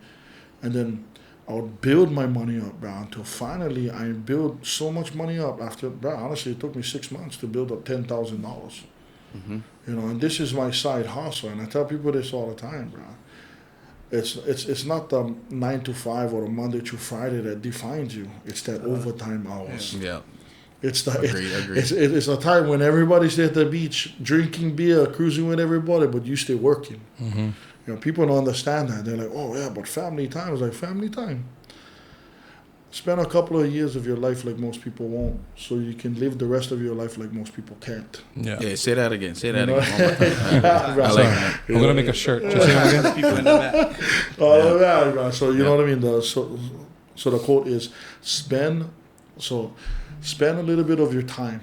and then I would build my money up, bro, until finally I build so much money up. After, bro, honestly, it took me 6 months to build up $10,000. Mm-hmm. You know, and this is my side hustle, and I tell people this all the time, bro. It's not the 9 to 5 or the Monday through Friday that defines you. It's that overtime hours. Yeah. It's the Agreed. it's a time when everybody's at the beach drinking beer, cruising with everybody, but you stay working. Mm-hmm. You know, people don't understand that. They're like, oh yeah, but family time is like family time. Spend a couple of years of your life like most people won't, so you can live the rest of your life like most people can't. Yeah. Yeah, say that again. Say that You know? again. One more time. I like that. I'm gonna make a shirt. Just say it again. People in the back. Oh yeah, bro. So you know what I mean. So the quote is spend a little bit of your time.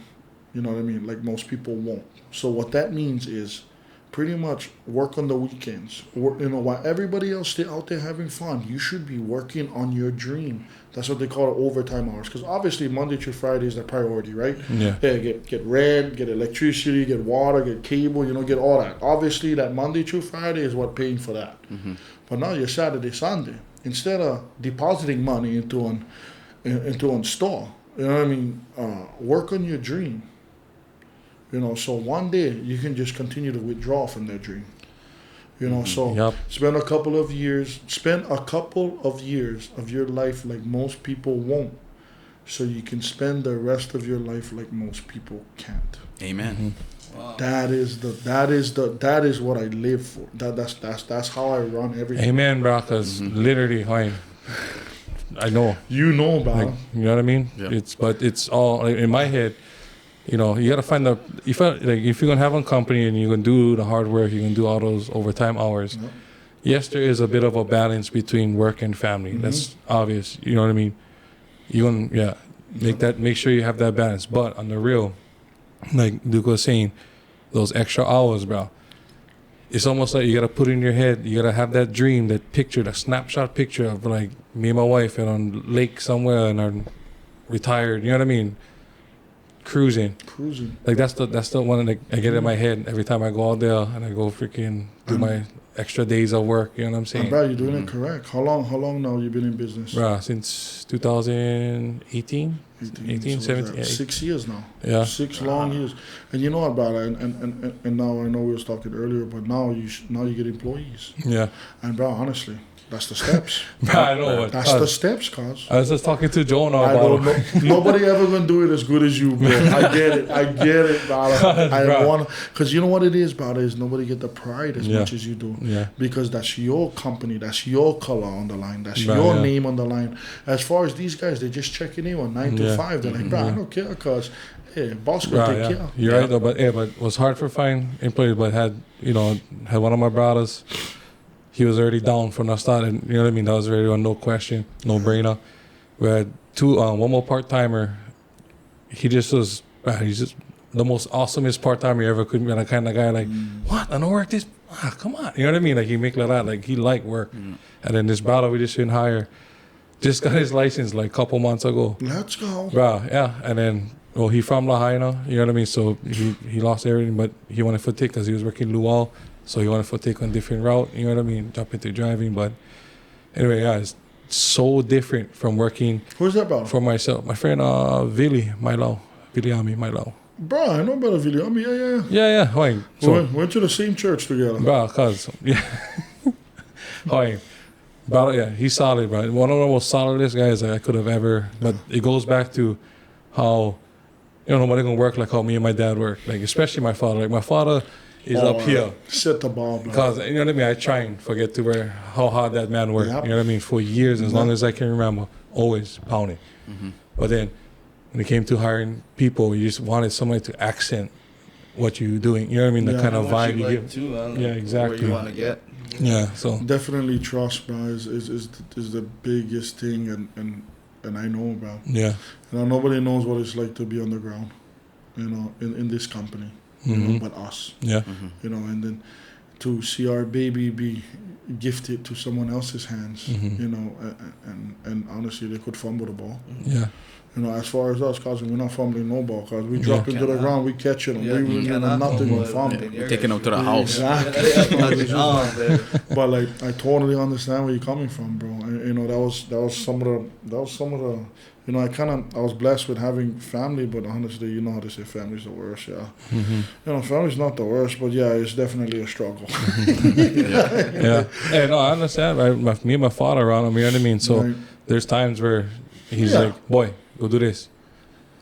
You know what I mean. Like most people won't. So what that means is pretty much work on the weekends. You know, while everybody else stay out there having fun, you should be working on your dream. That's what they call it, overtime hours. Because obviously Monday through Friday is the priority, right? Yeah. Yeah, get rent, get electricity, get water, get cable, you know, get all that. Obviously that Monday through Friday is what paying for that. Mm-hmm. But now your Saturday, Sunday, instead of depositing money into an store, you know what I mean, work on your dream. You know, so one day you can just continue to withdraw from that dream. You know, so Yep. spend a couple of years of your life like most people won't, so you can spend the rest of your life like most people can't. Amen. Wow. That is what I live for. That's how I run everything. Amen, bro. Because literally, I know. You know, bro. Like, you know what I mean? Yeah. It's all like, in my head. You know, you gotta find if you're gonna have a company and you're gonna do the hard work, you're gonna do all those overtime hours. Yep. Yes, there is a bit of a balance between work and family. That's obvious. You know what I mean? You gonna make sure you have that balance. But on the real, like Duke was saying, those extra hours, bro. It's almost like you gotta put in your head. You gotta have that dream, that picture, that snapshot picture of like me and my wife and on lake somewhere and are retired. You know what I mean? Cruising. Like that's the one that I get in my head every time I go out there and I go freaking do my extra days of work. You know what I'm saying? And bro, you're doing it correct. How long now you been in business? Bro, since 2018, 18, so 17, that 6 years now. Yeah. 6 long years. And you know what, brother? And now I know we was talking earlier, but now you get employees. Yeah. And bro, honestly, that's the steps. Bro, I know. That's the steps, cuz. I was just talking to Joe now I about don't know. Nobody ever gonna do it as good as you, bro. I get it, brother. I want, cause you know what it is, brother, is nobody get the pride as much as you do. Yeah. Because that's your company, that's your color on the line, that's Right, your yeah. name on the line. As far as these guys, they just checking in on 9 to 5. They're like, bro, I don't care, cause hey, boss gonna take care. You're right though, but it was hard for finding employees. But had one of my brothers. He was already down from the start, and you know what I mean. That was already a no question, no brainer. We had one more part timer. He just was, he's just the most awesomest part timer you ever could be. The kind of guy like, what? I don't work this. Come on, you know what I mean? Like he make like that. Like he like work. And then this brother we just didn't hire, just got his license like a couple months ago. Let's go, bro. Yeah, and then he from Lahaina, you know what I mean. So he lost everything, but he wanted to take because he was working luau. So he wanted to take on a different route, you know what I mean, jump into driving. But anyway, yeah, it's so different from working. Who's that about? For myself. My friend Vili Ami Mahalo. Bro, I know about Vili. I mean, Yeah. Like, so we went to the same church together. Bro, cuz, yeah. Bro, yeah, he's solid, bro. One of the most solidest guys I could have ever. But it goes back to how, nobody gonna work like how me and my dad work. Like, especially my father. Like, my father is up here. Set the ball, bro. Because, you know what I mean? I try and forget to how hard that man worked. Yep. You know what I mean? For years, as long as I can remember, always pounding. But then, when it came to hiring people, you just wanted somebody to accent what you're doing. You know what I mean? The kind of vibe you give. Too, Yeah, exactly. Where you want to get. Yeah, so. Definitely trust, bro, is the biggest thing, and I know, bro. Yeah. Nobody knows what it's like to be on the ground, in this company. But us. Yeah. And then to see our baby be gifted to someone else's hands, and honestly, they could fumble the ball. Yeah. As far as us, cause we're not fumbling no ball, cause we drop into the ground, we catch it, and nothing will fumble. We're taking them to the house. Exactly. But like, I totally understand where you're coming from, bro. And, that was some of the. I was blessed with having family, but honestly, you know how they say family's the worst, yeah. Family's not the worst, but yeah, it's definitely a struggle. Yeah. Hey, no, I understand. Right? Me and my father around him, you know what I mean? So Right. there's times where he's like, boy, go do this.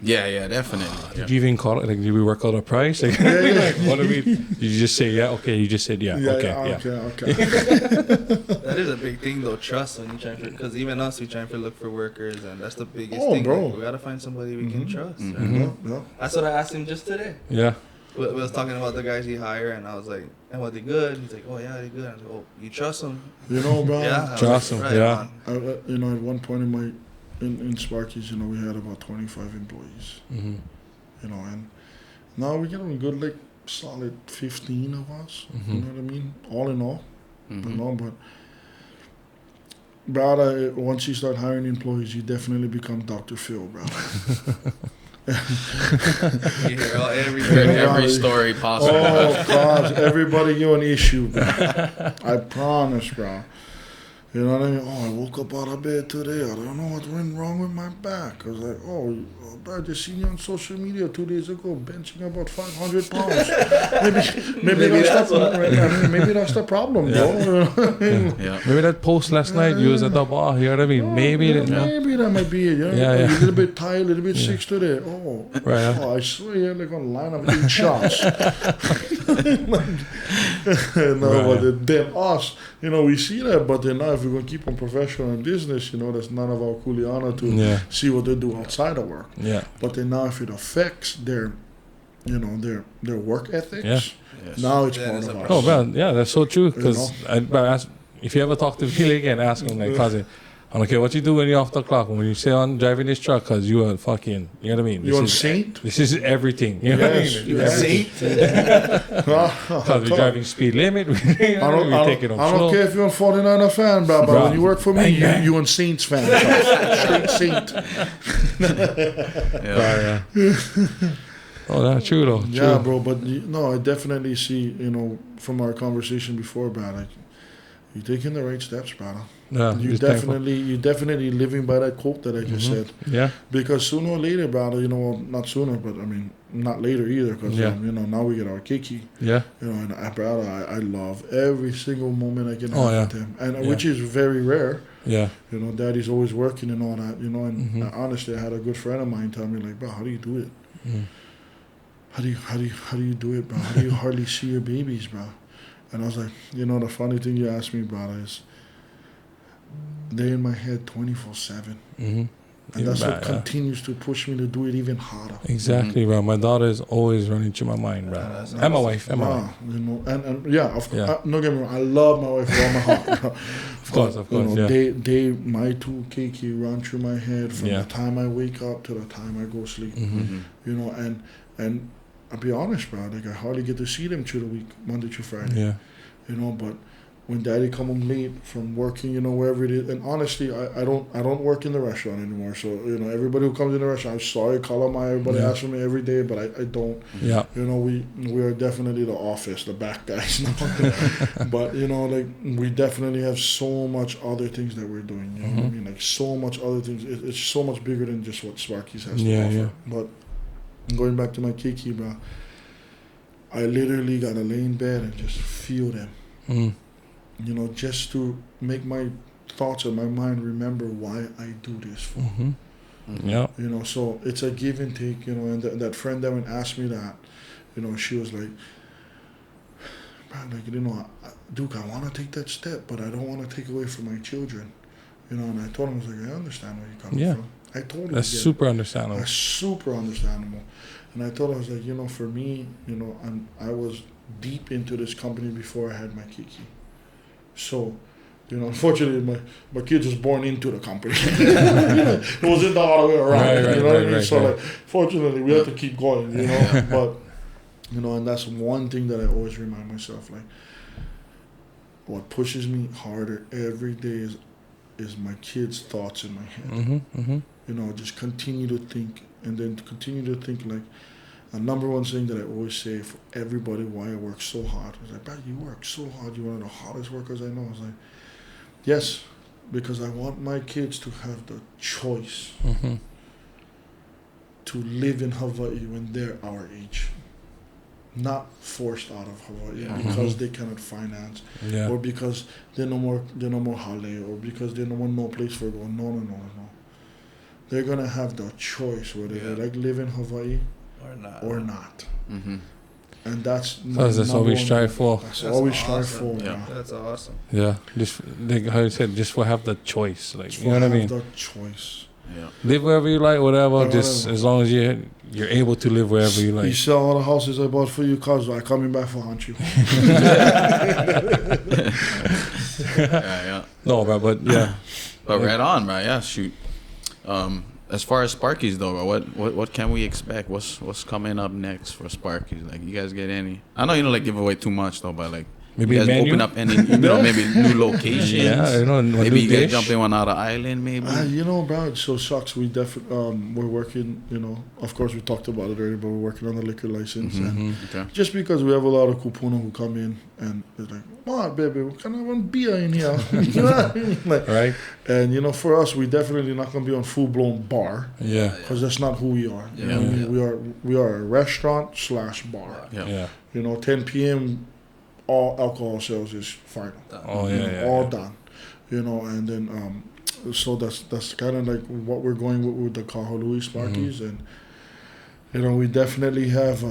Yeah, definitely. Did you even call it? Like, did we work out a price? Like, what do we? You just say, yeah, okay. You just said, yeah, okay. That is a big thing, though, trust, when you try to, because even us, we try to look for workers, and that's the biggest thing. Bro. Like, we got to find somebody we can trust. Yeah. That's what I asked him just today. Yeah. We was talking about the guys he hired, and I was like, and what, they good? He's like, oh, yeah, they good. I was like, oh, you trust them? Bro. Yeah. Trust them, yeah. At one point in Sparky's, we had about 25 employees. And now we get a good, like, solid 15 of us. You know what I mean? All in all. But brother, once you start hiring employees, you definitely become Dr. Phil, bro. You hear Every story possible. Oh, God, everybody you an issue, bro. I promise, bro. You know what I mean? Oh, I woke up out of bed today. I don't know what went wrong with my back. I was like, bro, I just seen you on social media 2 days ago, benching about 500 pounds. maybe that's the problem, bro. Maybe that post last night, you was at the bar, you know what I mean? Maybe that might be it. A little bit tired, a little bit sick today. I swear you're like on line of 8 shots. But then us, we see that, but then now if we're going to keep on professional in business, that's none of our kuleana to see what they do outside of work. Yeah. But then now if it affects their work ethics, Yes. now it's part of us. Oh, man, yeah, that's so true. Because if you ever talk to Philly again, ask him, like, cousin, I don't care what you do when you're off the clock, when you stay on driving this truck, because you are fucking, you know what I mean? You a saint? This is everything. You know what I mean? You a saint? Because we're driving speed limit. We're taking them I don't slow. care if you're a 49er fan, but when you work for me, you a Saints fan. Straight Saint. Oh, that's true though. Yeah, True. bro. But no, I definitely see, from our conversation before, bro. Like, you're taking the right steps, brother. Yeah, You just thankful. definitely living by that quote that I just said. Yeah. Because sooner or later, brother, well, not sooner, but I mean, not later either. Because now we get our Kiki. Yeah. And brother, I love every single moment I can have with him, and which is very rare. Yeah. Daddy's always working and all that. And honestly, I had a good friend of mine tell me like, bro, how do you do it? How do you do it, bro? How do you hardly see your babies, bro? And I was like, the funny thing you asked me, brother, is they're in my head 24/7. And that's what continues to push me to do it even harder. Exactly, bro. My daughter is always running through my mind, bro. And my wife. And my wife. And don't get me wrong, I love my wife with all my heart, bro. Of course, my two Kiki run through my head from the time I wake up to the time I go sleep. And I'll be honest, bro, like I hardly get to see them through the week, Monday through Friday. Yeah. But when daddy come home late from working, wherever it is, and honestly, I don't work in the restaurant anymore. So, everybody who comes in the restaurant, I'm sorry, call them, everybody asks for me every day, but I don't. Yeah. We are definitely the office, the back guys now. But, we definitely have so much other things that we're doing. You know what I mean? Like so much other things. It's so much bigger than just what Sparky's has to offer. Yeah. But going back to my Kiki, bro, I literally got to lay in bed and just feel them. Just to make my thoughts and my mind remember why I do this for. Yeah. So it's a give and take, and that friend that went asked me that, she was like, Duke, I want to take that step, but I don't want to take away from my children. And I told him, I was like, I understand where you're coming from. I totally That's super understandable. That's super understandable. And I told him, I was like, for me, I was deep into this company before I had my Kiki. So, unfortunately, my kid was born into the company. It wasn't the other way around. Right, you know what I mean? Right, so, like, fortunately, we have to keep going, But, and that's one thing that I always remind myself, like, what pushes me harder every day is my kids' thoughts in my head. Just continue to think, and then continue to think, like, the number one thing that I always say for everybody why I work so hard. I was like, you work so hard. You're one of the hardest workers I know. I was like, yes, because I want my kids to have the choice to live in Hawaii when they're our age. Not forced out of Hawaii because they cannot finance, or because they're no more hale, or because they don't want no place for going. No. They're gonna have the choice whether they like live in Hawaii or not. And that's what we strive for. That's all we strive for. Yeah. That's awesome. Yeah, just like how you said, just for have the choice, like you know what I mean. The choice. Yeah. Live wherever you like, whatever. Just as long as you're able to live wherever you like. You sell all the houses I bought for you, cause I coming back for haunt you. No, bro, but yeah. But right on, bro. Yeah, shoot. As far as Sparky's though, bro, what can we expect? What's coming up next for Sparky's? Like, you guys get any? I know you don't like give away too much though, but like, maybe you guys open up any, maybe new locations. Yeah, maybe you guys jump in one out of island, maybe. Bro, it so sucks. We definitely we're working. Of course we talked about it already, but we're working on the liquor license, and just because we have a lot of kupuna who come in and it's like, what, baby, we can have one beer in here. You know what I mean? Like, right. And for us, we definitely not gonna be on full blown bar. Yeah. Because that's not who we are. You know what I mean? We are a restaurant / bar. Yeah. 10 p.m. all alcohol sales is final. All done. And then so that's kind of like what we're going with the Mahalo Nui Sparky's, and we definitely have.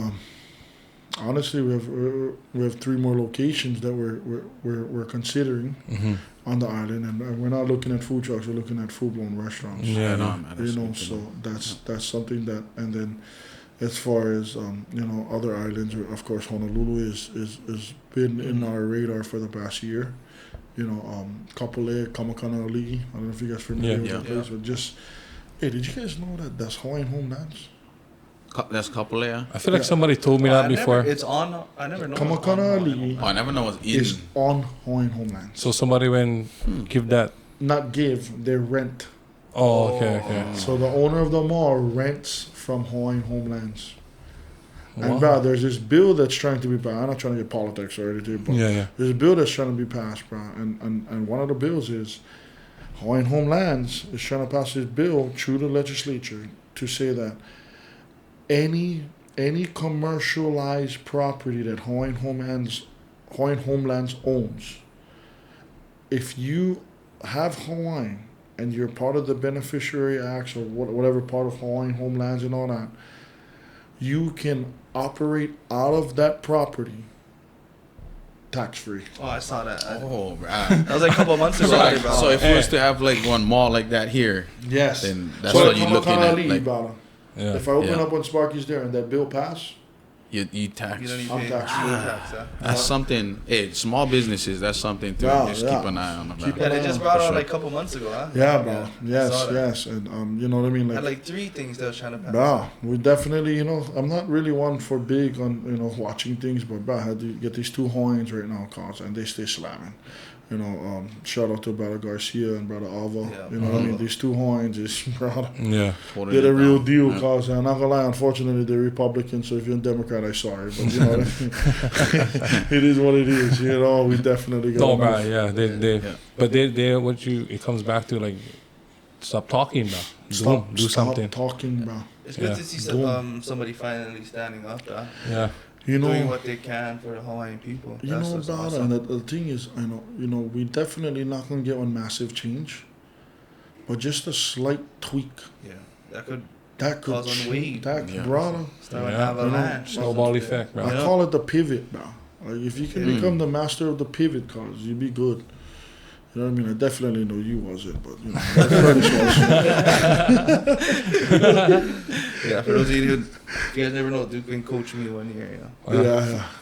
Honestly, we have 3 more locations that we're considering on the island, and we're not looking at food trucks. We're looking at full-blown restaurants. So that's something that. And then, as far as other islands, of course, Honolulu is been in our radar for the past year. Kapolei, Kamakana'ali'i. I don't know if you guys are familiar with that place, but just did you guys know that that's Hawaiian homelands? That's Kapolei. I feel like somebody told me that before. I never know. Kamakana'ali'i. I never know it's in. Is on Hawaiian homelands. So somebody give that. Not give, they rent. Oh, okay. So the owner of the mall rents from Hawaiian homelands. And bro, there's this bill that's trying to be passed. I'm not trying to get politics or anything, but there's a bill that's trying to be passed, bro. And one of the bills is Hawaiian Homelands is trying to pass this bill through the legislature to say that any commercialized property that Hawaiian Homelands owns, if you have Hawaiian and you're part of the beneficiary acts or whatever part of Hawaiian Homelands and all that, you can operate out of that property tax-free. Oh, I saw that. Oh, bro. That was like a couple of months ago. So if we was to have like one mall like that here, yes, then that's what you're looking at. Like, if I open up on Sparky's there and that bill pass, you tax. You don't even I'm pay tax. That's something. Hey, small businesses. That's something to just keep an eye on. Keep Yeah, they just brought out like a couple months ago, huh? Yeah, bro. Yes. And you know what I mean? Had like 3 things they was trying to pass. Bro, we definitely, I'm not really one for big on, watching things, but bro, I had to get these 2 Hawaiians right now, cause, and they stay slamming. Shout out to Brother Garcia and Brother Alva. Yeah, what I mean? These 2 Hawaiians is, bro, Did a real deal, cause I'm not gonna lie, unfortunately they're Republicans, so if you're a Democrat, I'm sorry, but you know what I mean? It is what it is, we definitely got but it comes back to like, stop talking now. Do something. Stop talking, bro. It's good to see somebody finally standing up, Yeah. doing what they can for the Hawaiian people. Awesome. And the thing is, we definitely not gonna get one massive change, but just a slight tweak. Yeah, that could cause on wave. Brother. Snowball effect, bro. I call it the pivot, bro. Like if you can become the master of the pivot, cause you'd be good. You know what I mean? I definitely know you wasn't, but yeah, for those of you if you guys never know, Duke been coached me 1 year,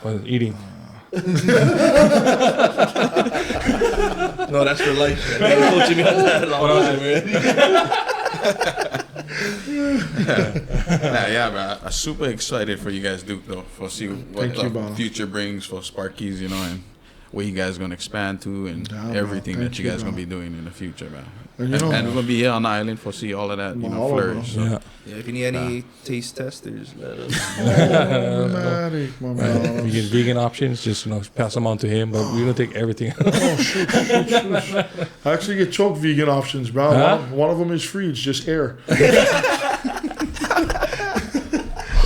Was eating. No, that's for life. Man. Been coaching me on that long bro. I'm super excited for you guys, Duke, though, for see what the future brings for Sparky's, and where you guys going to expand to and everything that you guys going to be doing in the future, man. And we're going to be here on the island for see all of that, flourish. So. Yeah, if you need any taste testers, let us know. You get vegan options, just pass them on to him, but we don't take everything. Shoot. I actually get choke vegan options, bro. One of them is free, it's just air.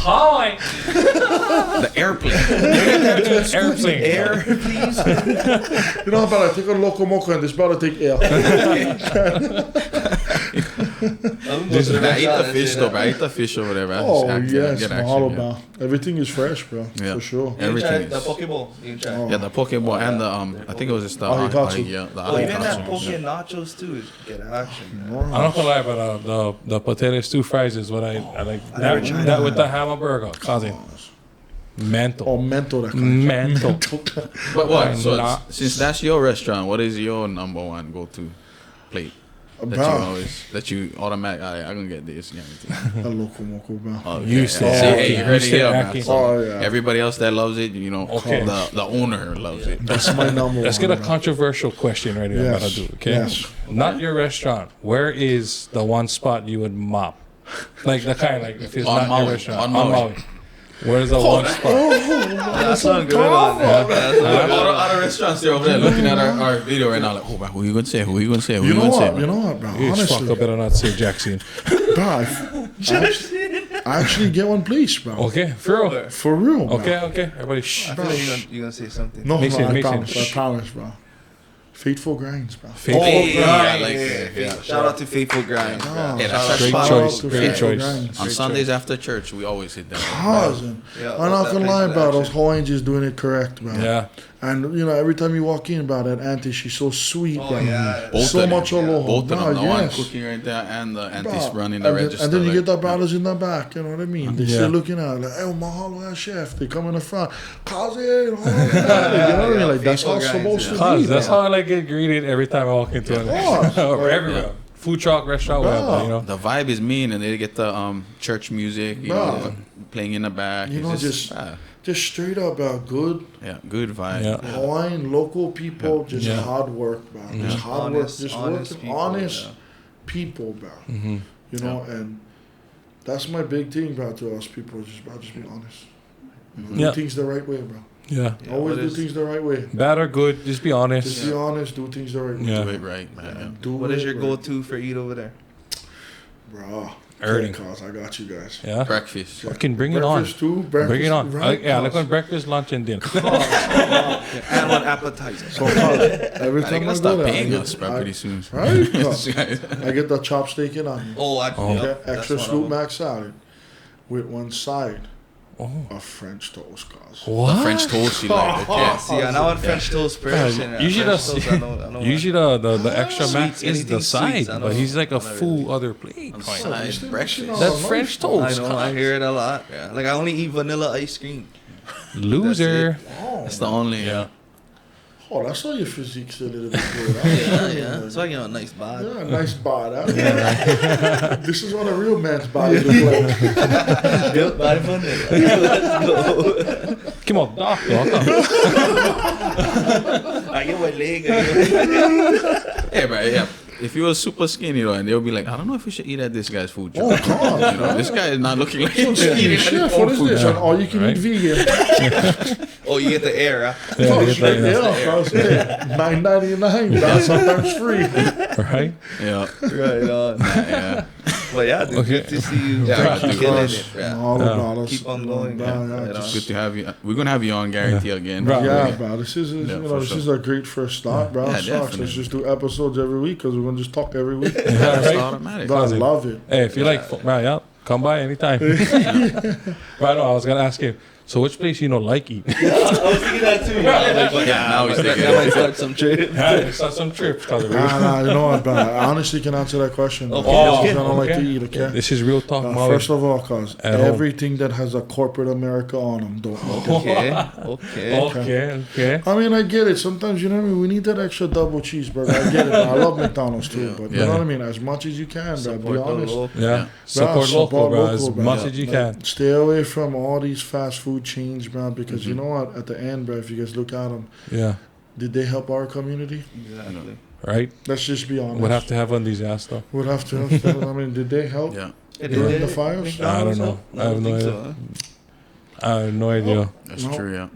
Hi. The airplane. Air, please. You know how about I take a loco moco and this about to take air. I eat the fish though, bro. I eat the fish over there, bro. Mahalo, bro. Everything is fresh, bro. For sure. Everything the Pokeball. Yeah, the Pokeball and the I think it was just the even that Poke nachos too. Get action. I'm not gonna lie, but the potato stew fries is what I like. That with the hamburger, cousin. Mental. Mental. But what? So since that's your restaurant, what is your number one go-to plate? That you automatically, I'm gonna get this. A local moco, bro. You say, you heard it here, man. So yeah. Everybody else that loves it, the owner loves it. That's my number one. Let's get a controversial question right here. Yes. I gotta do, okay? Yes. Not your restaurant. Where is the one spot you would mop? Like the kind, like if it's On not Maui. your restaurant. On Maui. Where's the one spot? That's a good one. All the restaurants there over there looking at our video right now, like, oh, bro, who you gonna say? Who you gonna say? You know what, bro? You Honestly, fuck up, better not say Jackson. Bro, I actually get one place, bro. Okay, for real. For real, bro. Okay. Everybody, shh. I feel like you're gonna say something. No, I promise, promise, bro. Faithful Grinds, bro. Shout out to Faithful Grinds, bro. Great choice. On Sundays after church, we always hit that. I'm not gonna lie about those Hawaiians just doing it correct, bro. Yeah. And every time you walk in, bro, that auntie, she's so sweet, bro. Yeah. So much aloha. Both of them, the one cooking right there and the auntie's running the register. And then you get the brothers in the back, you know what I mean? They still looking at like, hey, mahalo, chef. They come in the front, cause it, you know what I mean? Like that's how it's supposed to be. That's how I like get greeted every time I walk into it. Or everywhere. Food truck, restaurant, whatever, The vibe is mean, and they get the church music, playing in the back. Just straight up good. Yeah, good vibe. Yeah. Hawaiian local people, just hard work, bro. Just hard work, just working, honest people, bro. Mm-hmm. And that's my big thing, bro. To us people, just be honest. Do things the right way, bro. Yeah. Always do things the right way. Bad or good, just be honest. Just be honest. Do things the right way. Yeah. Do it right, man. What is your go-to for eat over there? Bro. Everything. Cause I got you guys. Yeah. Breakfast. Fucking bring it on. Breakfast too. Breakfast. Bring it on. Right, Yeah, like cause- on breakfast, lunch, and dinner. And one appetizer. So every They're time gonna I go stop there, paying I us, bro, pretty soon. Right? I get the chopstick and onion. Yep, that's Extra one of scoop them. mac salad with one side Oh. of French toast, cause. What? French toast, you like it, yeah. See, I'm not a French toast person. Usually French the- toast, I know Usually the extra max Sweets, is anything the side, sweets, I but know. he's like a I know full other plate. Side breakfast. That's French toast. I know, I hear it a lot. Yeah. Like I only eat vanilla ice cream. Loser. That's the only. Yeah. Oh, that's how your physique's a little bit good. Yeah. So I get a nice bod. Yeah, nice body. This is what a real man's body looks like. Built by vanilla. Let's go. Come on, doctor. I get my leg. Yeah, bro. Yeah. If you were super skinny, though, and they'll be like, I don't know if we should eat at this guy's food truck. Oh, God. You know, this guy is not looking like he's Skinny eating at chef, his what own is food this? truck. An all you can eat vegan. Oh, you get the air, huh? Yeah, Oh, you get shit, that, yeah, cause $9.99. That's sometimes free. right? Yeah. Right on. Yeah. But yeah, dude, Okay. good to see you. Yeah, Keep dude. killing it. Yeah. All about us. Keep on going, Yeah, man. yeah, Right just- on. Good to have you. We're gonna have you on, guarantee again. Bro. Yeah, bro. This is Yeah, you for know this sure. is a great first start, bro. Yeah, Sucks. definitely. Let's just do episodes every week because we're gonna just talk every week. Yeah, That's right? automatic. But I love it. Hey, if you like, man, yeah, come by anytime. Right now, I was gonna ask you. So, which place you don't like eat? I was thinking that too. Yeah, now he's thinking. I might start some trip. Yeah, start some trips. Nah, you know what, bro? I honestly can answer that question. Okay, This is okay, what I don't like to okay. eat, okay? This is real talk, Maui. First of all, cause At home. everything that has a corporate America on them don't like it. Okay. Okay. I mean, I get it. Sometimes, you know what I mean? We need that extra double cheeseburger. I get it. Bro. I love McDonald's too, but you Yeah. know what I mean? As much as you can, bro. Be Support the honest. local. Yeah. Support local, bro, as bro. much as you Like, can. Stay away from all these fast food chains, bro, because you know what? At the end, bro, if you guys look at them, Yeah. did they help our community? Exactly. Right. Let's just be honest. Would have to have on these ass though. Would have to. I mean, did they help? Yeah. During the fires? I don't know. I have no idea. I have no idea. That's No. true. Yeah.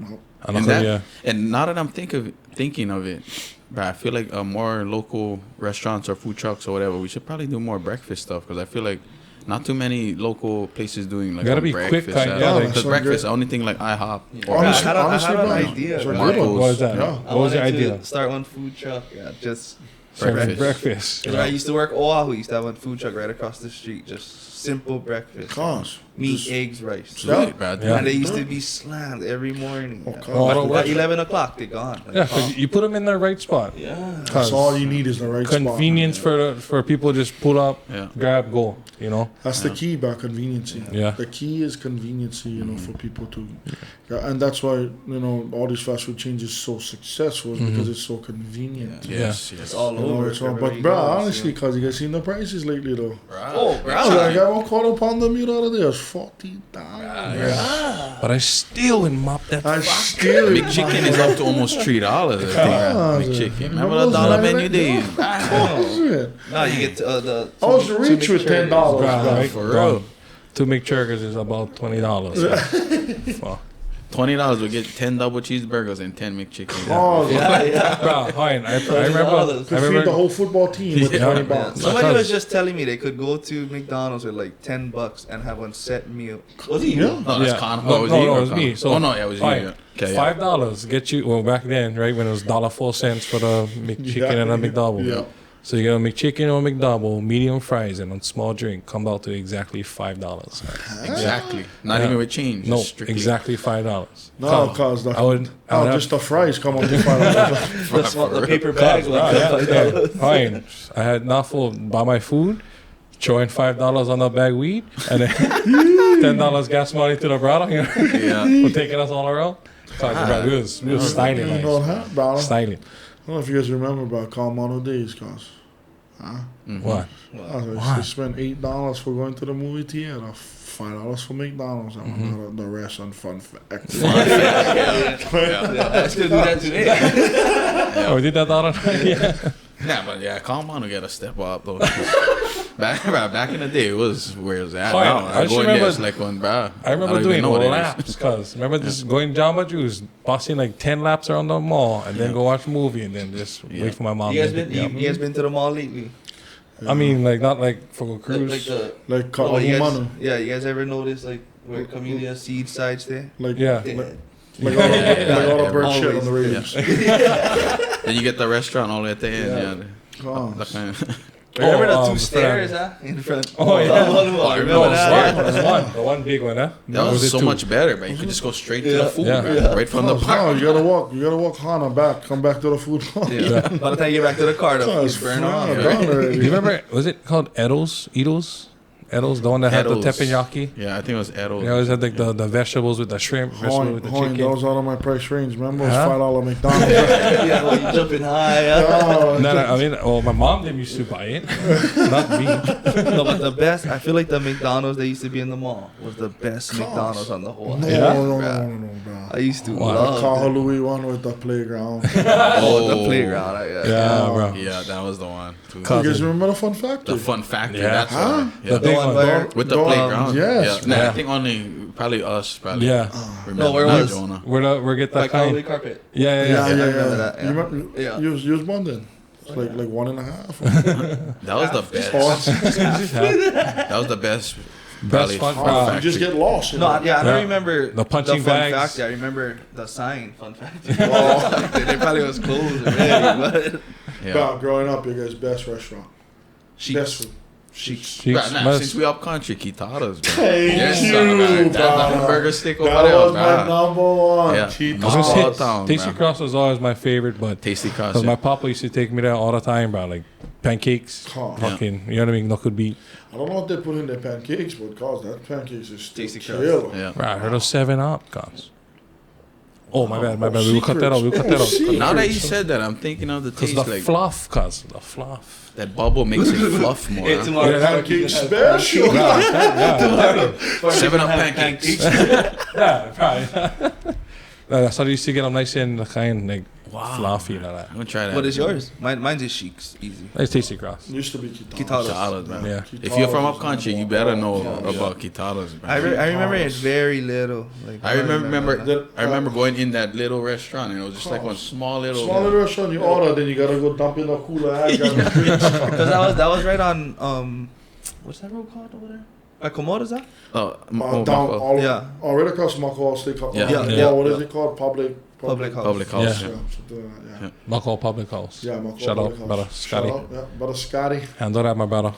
I don't And know. that- Yeah. And now that I'm thinking of it, but I feel like more local restaurants or food trucks or whatever, we should probably do more breakfast stuff because I feel like not too many local places doing like Gotta a be quick, breakfast. kind- yeah, like- because so breakfast, good. the only thing like IHOP. Or Honestly, I had honestly, an bro, idea, it's a bro. good one. What was that? Yeah. What was your I wanted idea? to start one food truck. Yeah, just Breakfast. Breakfast. When I used to work Oahu, we used to have one food truck right across the street. Just simple breakfast. Cause. Meat, Just- eggs, rice. Yeah. Bad. Yeah. And they used to be slammed every morning. Oh, Yeah. God. Oh, At what? 11 o'clock, they're gone. Like, Yeah, 'cause you put them in the right spot. yeah. That's all you need is the right Convenience spot. for people to just pull up, Yeah. grab, go. You know. That's the key about conveniency. Yeah. The key is conveniency, you know, for people to, yeah, and that's why you know all these fast food chains is so successful is because it's so convenient. Yes. It's Yes. all You know, over. it's all, everywhere but you bro, go, honestly, so- cause you guys seen the prices lately though. Oh, bro. I got one quarter pound of meat out of there. It's $40. But I still wouldn't mop that. I still McChicken is up to almost $3. I think. McChicken. Remember the dollar menu days? No, you get the. I was two rich with McChicken. $10. Right, For bro. real. 2 McChurgers is about $20. Fuck. $20 will get 10 double cheeseburgers and 10 McChickens. Oh, yeah. Yeah. Bro, fine. I remember. $20. Could feed the whole football team with Yeah. 20 Yeah. bucks. Somebody Because- was just telling me they could go to McDonald's with like $10 and have one set meal. Was it you? Yeah. No, that's Yeah. Con. No, Oh, was no, you no, or it was Con? me. So, oh, no, yeah, it was you. fine. Yeah. Okay, yeah. $5 get you. Well, back then, right when it was $1.04 for the McChicken Yeah. and a McDouble. Yeah. So you get a McChicken or a McDouble, medium fries, and a small drink. Come out to exactly $5. Exactly. Not Yeah. even with change. No, just strictly. exactly $5. No, cause the, I would have- just the fries come up to $5. The paper bag. Yeah, fine. I had not full buy my food, throwing $5 on the bag of weed, and then $10 gas money to the brother. You know, Yeah. for taking us all around. Bro, we was styling, You know nice. that, bro? I Styling. don't know if you guys remember about Calmano days, cause What? I spent $8 for going to the movie theater, $5 for McDonald's, and the rest on fun fact. I still do that today. Oh, we did that the other night? Yeah. Yeah, but yeah, calm on to get a step up though. Back in the day, it was where it was at. Oh, yeah. Now, I just go in there, remember- it's like going, bro. I remember don't even doing know what it is. laps, cause remember just going Jamba Juice, bossing like 10 laps around the mall, and then go watch a movie, and then just wait for my mom. You guys to been pick me up. you guys been to the mall lately? I mean, like not like for a Like cruise. the Like you guys, Kahumanu. yeah, you guys ever notice like where Camellia seed sides there? Like Yeah. like all the bird shit Always. on the radios. Then you get the restaurant all the way at the end. Yeah. Oh. That kind of- Remember the Oh, two stairs, huh? In front. Oh, yeah. I remember No, that. the one big one, huh? That Or was it so two? much better, man. You could just go straight to the food, Yeah. man. Right from the No, park. you gotta walk Hana back, come back to the food hall. Yeah. By the time you get back to the car, the Oh, food's it's burning fine, off. done already. You remember? Was it called Edo's? Edo's, the one that had the Edo's. teppanyaki. Yeah, I think it was Edo. You always had like the vegetables with the shrimp, vegetables with the That chicken. was out of my price range. Remember, it was Huh? $5 McDonald's. Yeah, well, you jumping high. Oh, No, I mean, well, my mom didn't used to buy it, not me. No, but the best, I feel like the McDonald's that used to be in the mall was the best McDonald's on the whole. no, Yeah? no, Bruh. no, bro. I used to Wow. love Mahalo it. Nui one with the playground. Oh, the playground. Yeah, bro. Yeah, that was the one. Too. You Cause- guys remember the Fun Factory? The fun factor. Yeah. That's Huh? right. Yeah. The big one one. where- With the Don't- playground. yes, Yeah. Nah, yeah. I think only probably us. Probably. Yeah. Remember, No, where not was- Jonah. We're get that Like Holiday kind. carpet. Yeah, Yeah, yeah. yeah, yeah. I remember that, yeah. You remember? Yeah. You was one then. It's like 1.5. That was the best. Oh, That was the best. Best probably fun you factory. just get lost. You No, know? yeah, I Yeah. don't remember The punching fun bags. factory. I remember the sign, fun factory. They probably was closed already, but Yeah. About growing up, your guys' best restaurant. Best food. Cheeks, Right, nah, must- since we Upcountry, Kitadas, bro. Thank Yes, you, son, man. That bro. hamburger steak over That there, was my bro. number one. Yeah. Cheat I was gonna say, All town, Tasty bro. Cross was always my favorite, but Tasty Cross. because Yeah. my papa used to take me there all the time, bro. Like pancakes, Oh. fucking, you know what I mean? No could beat. I don't know what they put in their pancakes, but cause that pancakes is still Tasty crust. killer. Yeah. Bro, I heard of 7-Up guns. Oh, my bad. Oh, We will cut that out. We'll cut that out. secrets. Now that you said that, I'm thinking of the Because taste the like fluff, cuz. The fluff. that bubble makes it fluff more. Hey, huh? tomorrow Pancake special. Yeah, 7-Up pancakes. right. That's how they used to get them nice and kind, like fluffy like that. I'm gonna try that. What is yours? Mine's just Cheeks, easy. It's Tasty Cross. Used to be Kitalas. Kitalas. Kitalas, man. Yeah. If you're from Upcountry, you better know about Kitalas, man. I remember it very little. Like, I remember that. I remember going in that little restaurant and it was just like one small little. Small little restaurant you order, then you gotta go dump in a cooler. I got the drinks. because that was right on what's that road called over there? By Komodo's, that? Down all, Yeah. right across from Mahalo Steakhouse. Yeah. What is it called? Public Public house. Public house. Yeah. Yeah. something like that, yeah. Mahalo Public House. Yeah, Mahalo Shout Public out, House. brother Scotty. Shout out, yeah, brother Scotty. Handle that, my brother.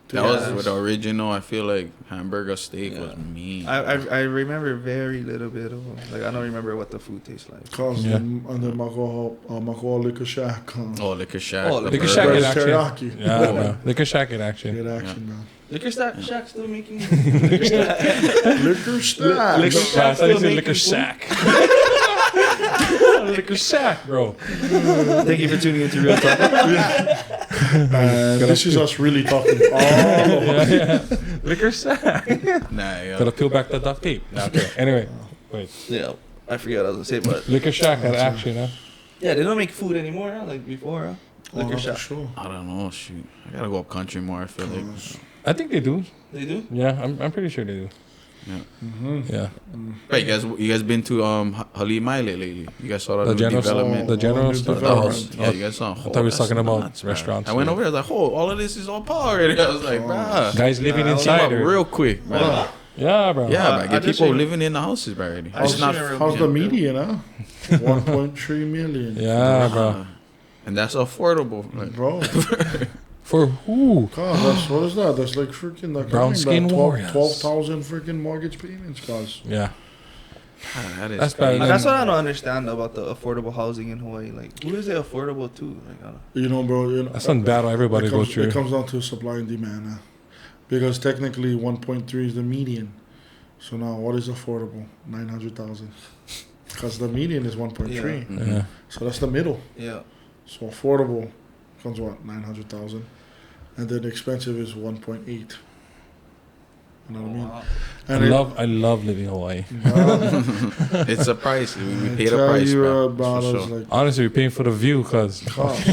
That was with the original. I feel like hamburger steak was mean. I remember very little bit of them. Like I don't remember what the food tastes like. Cause Yeah. and then Mahalo Liquor Shack. Oh, Liquor Shack. Oh, the Liquor burger. Shack in Burger action. teriyaki. Yeah, man. Liquor Shack in action. Good action, man. Liquor Shack still making. Liquor Shack. Yeah, I thought you said Liquor Shack. Liquor Shack, bro. Thank you for tuning into Real Talk. This is us really talking. Oh, Yeah. Liquor Shack. Nah, yeah. Gotta peel back the duct tape. Okay. Anyway, wait. Yeah, I forgot what I was gonna say, but Liquor Shack had action, huh? yeah, they don't make food anymore, huh? Like before, huh? Liquor for Shack. sure. I don't know. Shoot, I gotta go up country more. I feel like. I think they do. They do. Yeah, I'm pretty sure they do. Yeah. Yeah. Right, you guys been to Halimai lately? You guys saw that The new general development? the general new stuff. development. Yeah, you guys saw. I thought we was talking about restaurants. I went over there. I was like, oh, all of this is on par already. I was like, bruh. Guys living Nah, inside. Came up Or, real quick, bro. yeah, bro. Yeah, man. I Get just people seen- living in the houses already. I It's just not. seen a- How's the median, huh? 1.3 million. Yeah, bro. And that's affordable. Like, Bro, For who? God, what is that? That's like freaking like Brown skin warriors. 12,000 freaking mortgage payments, guys. Yeah. that is That's better crazy. That's what I don't understand about the affordable housing in Hawaii. Like, who is it affordable to? Like, I don't. You know, bro. You know, That's some battle everybody goes through. It comes down to supply and demand, because technically 1.3 is the median. So now, what is affordable? 900,000. Because the median is 1.3. Mhm. Yeah. So that's the middle. Yeah. So affordable comes what 900,000, and then expensive is 1.8. You know what I mean? Wow. I love living in Hawaii. It's a price. We paid a tell price, you, bro. about For us, sure. like, Honestly, we're paying for the view because cost.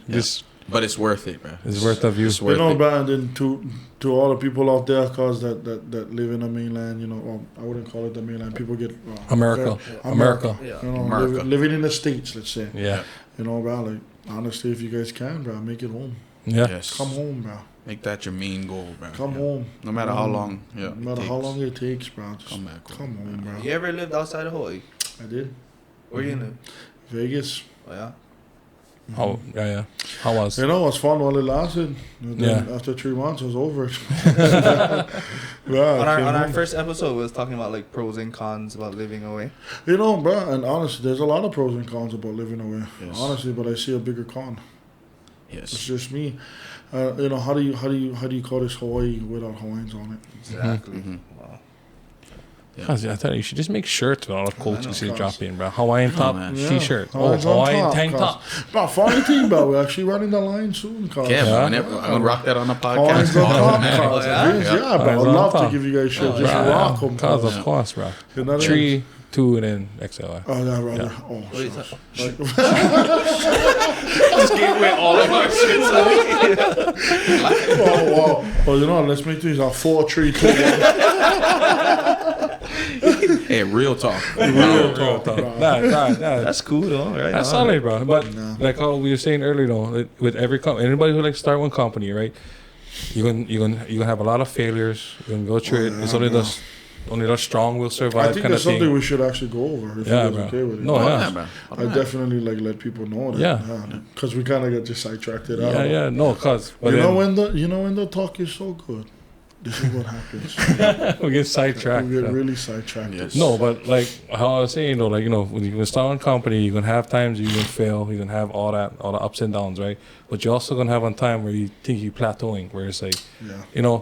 just But it's worth it, bro. It's worth the view. It's worth You know, it. bro, and then to all the people out there, cause that live in the mainland, you know, well, I wouldn't call it the mainland. People get America. America. Yeah. You know, America. living in the States, let's say. Yeah. You know, bro, like honestly, if you guys can, bro, make it home. Yeah. Yes. Come home, bro. Make that your main goal, bro. Come Yeah. home. No matter how long. Yeah. No matter how long it takes, bro. Just Come back. Come home, bro. You ever lived outside of Hawaii? I did. Where you live? Vegas. Oh, yeah. How? Yeah. How was? You know, it was fun while it lasted. And then Yeah. after 3 months, it was over. Bro, On our came home. first episode, we was talking about like pros and cons about living away. You know, bro, and honestly, there's a lot of pros and cons about living away. Yes. Honestly, but I see a bigger con. It's Yes. just me. You know, how do you call this Hawaii without Hawaiians on it? Exactly. Mhm. Wow. I thought you should just make shirts with all the quotes know. you see drop in, bro. Hawaiian top man. t-shirt. Yeah. Oh, Hawaiians on Hawaiian top, tank cuz. top. Bro, funny thing, bro, we're actually running the line soon, cuz. Yeah, Yeah. man. I'm gonna rock that on the Hawaiians podcast. on top, man. cuz. yeah? Yeah, bro. Hawaiians I'd on love to top. give you guys shit. Oh, Just yeah. rock them, Cause cuz. of course, bro. You know what I mean? 3, 2, and then XL. Oh, yeah, rather. Yeah. Oh, What are you sure. talking- Just gave away all of our shit. Oh, wow. Well, you know, let's make these a 4, 3, 2, 1. Hey, real talk. Real talk, bro. Nah. That's cool though, right? That's solid, bro. But Nah. like how we were saying earlier, though, like, with every anybody who like start one company, right? You're gonna have a lot of failures. You're gonna go through it. It's only the strong will survive. I think kind that's of something thing. we should actually go over if Yeah, you guys bro. okay with it. No, Oh, yeah. yeah, bro. I definitely like let people know that. Yeah. Because we kind of get just sidetracked it out. Yeah, no, cause but You know then when the talk is so good, this is what happens. we get sidetracked. We get bro. really sidetracked. Yes. No, but like how I was saying though, like when you start one company, you're gonna have times you're gonna fail, you're gonna have all the ups and downs, right? But you're also gonna have one time where you think you're plateauing, where it's like, Yeah.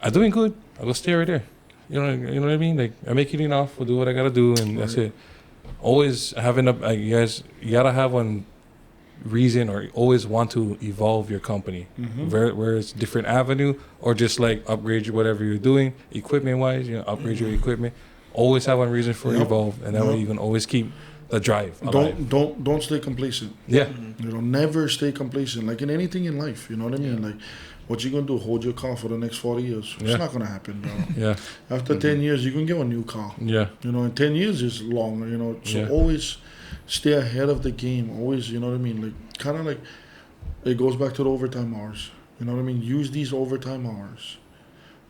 I'm doing good, I'll go stay right there. You know what I mean? Like I make it enough, we'll do what I gotta do, and that's it. Always having you gotta have one reason or always want to evolve your company, where it's different avenue or just like upgrade whatever you're doing, equipment wise, upgrade your equipment. Always have one reason for evolve, and that way you can always keep the drive alive. Don't stay complacent. Yeah, You know, never stay complacent. Like in anything in life, you know what I mean? Like, what you gonna do? Hold your car for the next 40 years? Yeah. It's not gonna happen, bro. yeah, After 10 years, you can get a new car. yeah, You know, and 10 years is long. You know, so Yeah. always stay ahead of the game. Always, you know what I mean? Like, kind of like it goes back to the overtime hours. You know what I mean? Use these overtime hours,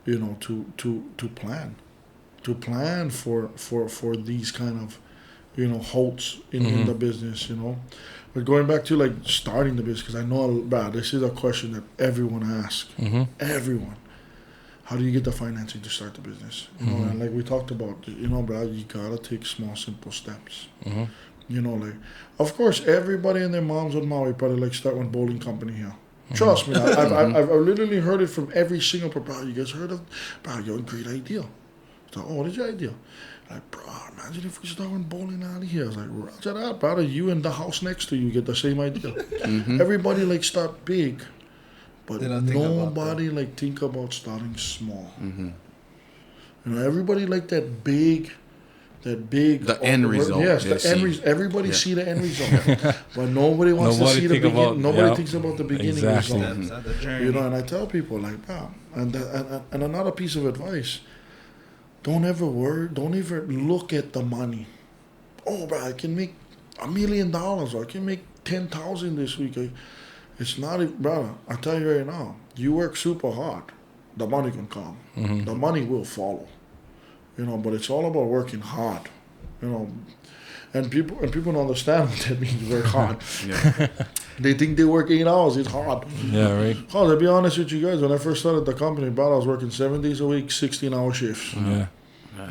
you know, to plan for these kind of, you know, halts in the business. You know, but going back to like starting the business, because I know, bro, this is a question that everyone asks. Everyone. How do you get the financing to start the business? You know, and like we talked about, you know, bro, you gotta take small, simple steps. You know, like, of course, everybody and their moms on Maui probably like start one bowling company here. Trust me, I've literally heard it from every single bro. You guys heard of? Bro, you have a great idea. So, what is your idea? Like, bro, imagine if we start one bowling alley here. I was like, roger that, brother. You and the house next to you get the same idea. Everybody like start big, but They don't think about nobody like think about starting small. You know, everybody like that big. The end result. Yes, They the end see. result. Everybody see the end result, but nobody wants to see the beginning. Nobody thinks about the beginning Exactly. result. Steps at the journey. You know, and I tell people like, wow. And another piece of advice: don't ever look at the money. Oh, bro, I can make $1 million, or I can make 10,000 this week. It's not, brother. I tell you right now, you work super hard, the money can come. The money will follow. You know, but it's all about working hard. You know, and people don't understand what that means. Work hard. They think they work 8 hours. It's hard. yeah, right. Oh, to be honest with you guys, when I first started the company, I was working 7 days a week, 16-hour shifts. Yeah,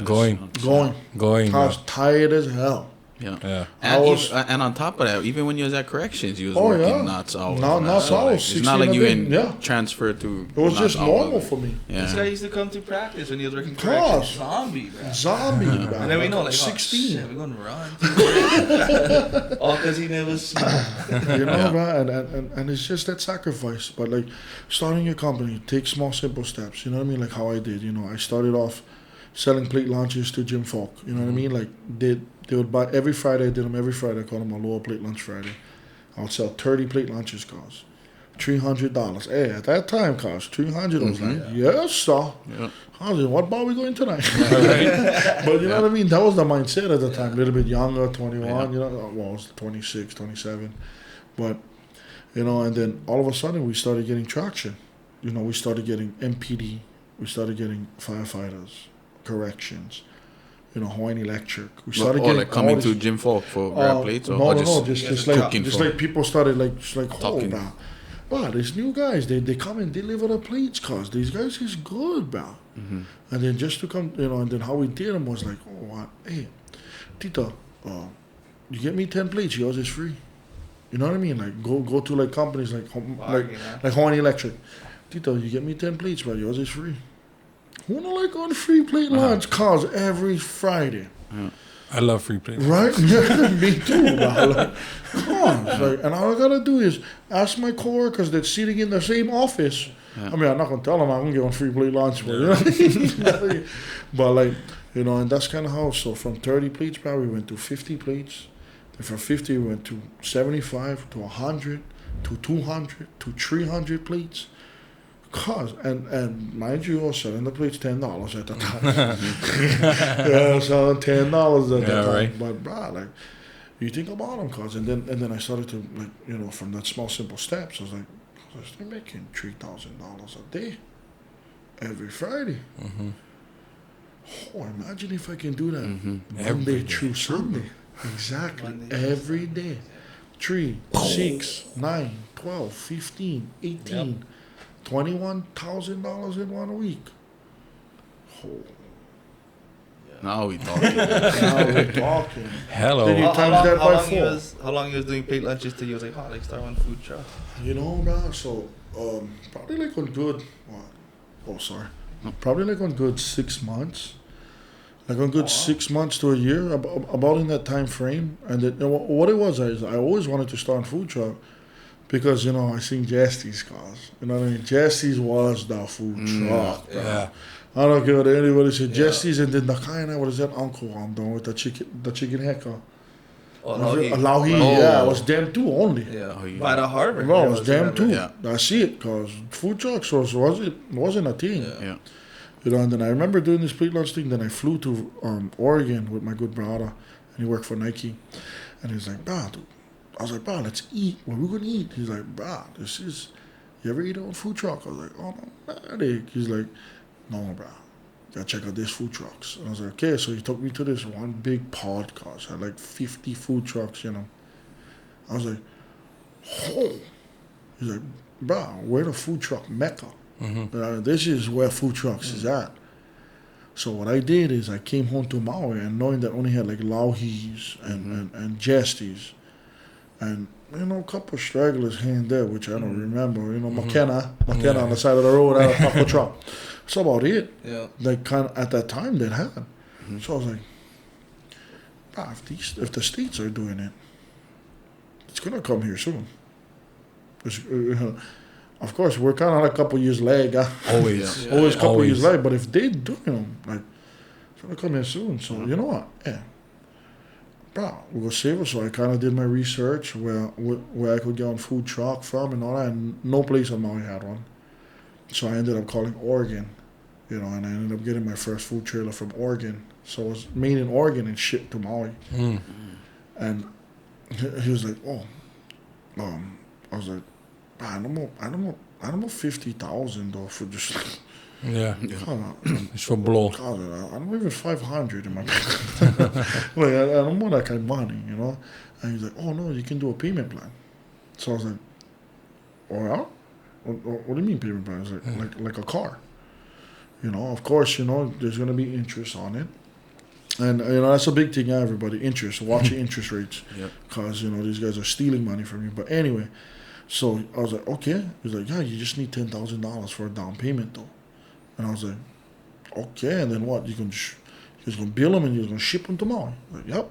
going. I Bro. was tired as hell. Yeah. And on top of that, even when you was at corrections, you was working knots hours. Knots So, hours, it's not like you 16 a day, in transfer to. It was knots just hours. normal for me. This guy Yeah. used to come to practice when he was working Gosh. corrections. Zombie, bro. Zombie, man. And then we know, like, 16. oh, shit, we're gonna run. All because he never slept. You know, man, and it's just that sacrifice. But like starting your company, take small, simple steps. You know what I mean? Like how I did. You know, I started off selling plate lunches to gym folk. You know what I mean? Like they would buy every Friday. I did them every Friday. I called them a lower plate lunch Friday. I would sell 30 plate lunches, cause $300. Hey, at that time, cost $300. I was like, yes, sir. Yeah. I was like, what bar we going tonight? But you know what I mean? That was the mindset at the time. A little bit younger, 21, you know. Well, I was 26, 27. But, you know, and then all of a sudden we started getting traction. You know, we started getting MPD. We started getting firefighters, corrections. You know, Hawaiian Electric. We started getting like coming to Jim Folk for grab plates, or just like people started like talking. Oh, bro, these new guys, they come and deliver the plates, cause these guys is good, bro. And then just to come, you know, and then how we did them was like, oh, what? Hey, Tita, you get me 10 plates, yours is free. You know what I mean? Like go to like companies like Hawaiian Electric. Tita, you get me 10 plates, but yours is free. Who don't like on free plate lunch cars every Friday? I love free plates. Right? Me too, bro. Like, come on. Like, and all I gotta do is ask my coworkers that's sitting in the same office. I mean, I'm not gonna tell them I'm gonna get on free plate lunch, but you know what I mean? But like, you know, and that's kind of how. So from 30 plates, bro, we went to 50 plates. Then from 50, we went to 75, to 100, to 200, to 300 plates. And mind you, I was selling the plates $10 at the time. I was selling $10 at the time. Right. But bro, like, you think about them, cause and then I started to, like, you know, from that small simple steps, I was like, they're making $3,000 a day every Friday. Oh, imagine if I can do that Monday through Sunday. Exactly. Every day. 3, 6, 9, 12, 15, 18. $21,000 in 1 week. Oh. Now we talking. Hello. Then you times that by 4. How long you was doing plate lunches till you was like, like start one food truck? You know, bro, so probably like on good, probably like on good 6 months. Like on good 6 months to a year, about in that time frame. And what it was is I always wanted to start a food truck. Because, you know, I seen Jasty's cars. You know what I mean? Jasty's was the food truck. Yeah. I don't care what anybody said. Jasty's, and then the kind of, what is that uncle I'm doing with the chicken hacker? Lauhi. Yeah, it was them two only. Yeah. By the harbor. No, it was them two. Yeah. I see it, because food trucks wasn't a thing. Yeah. You know, and then I remember doing this plate lunch thing. Then I flew to Oregon with my good brother, and he worked for Nike. And he was like, nah, dude. I was like, bro, let's eat. What are we gonna eat? He's like, bro, you ever eat on food truck? I was like, oh, no, he's like, no, bro, gotta check out these food trucks. And I was like, okay. So he took me to this one big podcast, had like 50 food trucks, you know. I was like, oh. He's like, bro, we're the food truck mecca. This is where food trucks is at. So what I did is I came home to Maui, and knowing that only had like Lauhi's and Jasty's, and, you know, a couple of stragglers here and there, which I don't remember. You know, McKenna on the side of the road out of taco truck. That's about it. Yeah. Like, kind of, at that time, they had. So I was like, bah, if the states are doing it, it's going to come here soon. Of course, we're kind of like a couple years late. Always a couple years late. But if they do, you know, like, it's going to come here soon. So, you know what? Yeah. Bro, we were safer, so I kind of did my research where I could get on food truck from and all that, and no place in Maui had one. So I ended up calling Oregon, you know, and I ended up getting my first food trailer from Oregon. So it was made in Oregon and shipped to Maui. And he was like, oh, I was like, I don't know 50,000 though for just. Yeah. It's for blow. I don't even 500 in my bank. Like, I don't want that kind of money, you know? And he's like, oh, no, you can do a payment plan. So I was like, well, what do you mean payment plan? It's like a car. You know, of course, you know, there's going to be interest on it. And, you know, that's a big thing, everybody, interest. Watch your interest rates. Because, you know, these guys are stealing money from you. But anyway, so I was like, okay. He's like, yeah, you just need $10,000 for a down payment, though. And I was like, okay, and then what? You're going to bill them and you're going to ship them to Maui? Like, yep.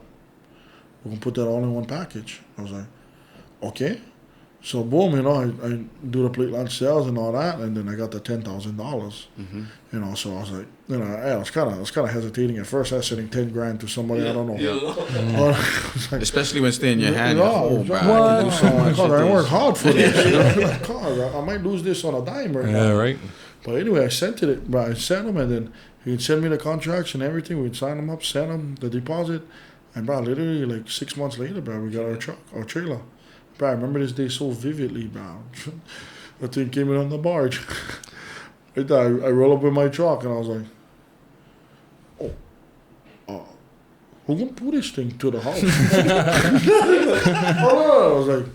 We're going to put that all in one package. I was like, okay. So boom, I do the plate lunch sales and all that, and then I got the $10,000. So I was like, I was kind of hesitating at first. I was sending $10,000 to somebody I don't know. Yeah. Especially when it's in your hand. I work hard for this. I might lose this on a dime right now. Yeah, right. But anyway, I sent them, and then he'd send me the contracts and everything. We'd sign them up, send them the deposit, and bro, literally like 6 months later, bro, we got our trailer. Bro, I remember this day so vividly, bro. The thing came in on the barge. I roll up with my truck, and I was like, who gonna pull this thing to the house? I was like,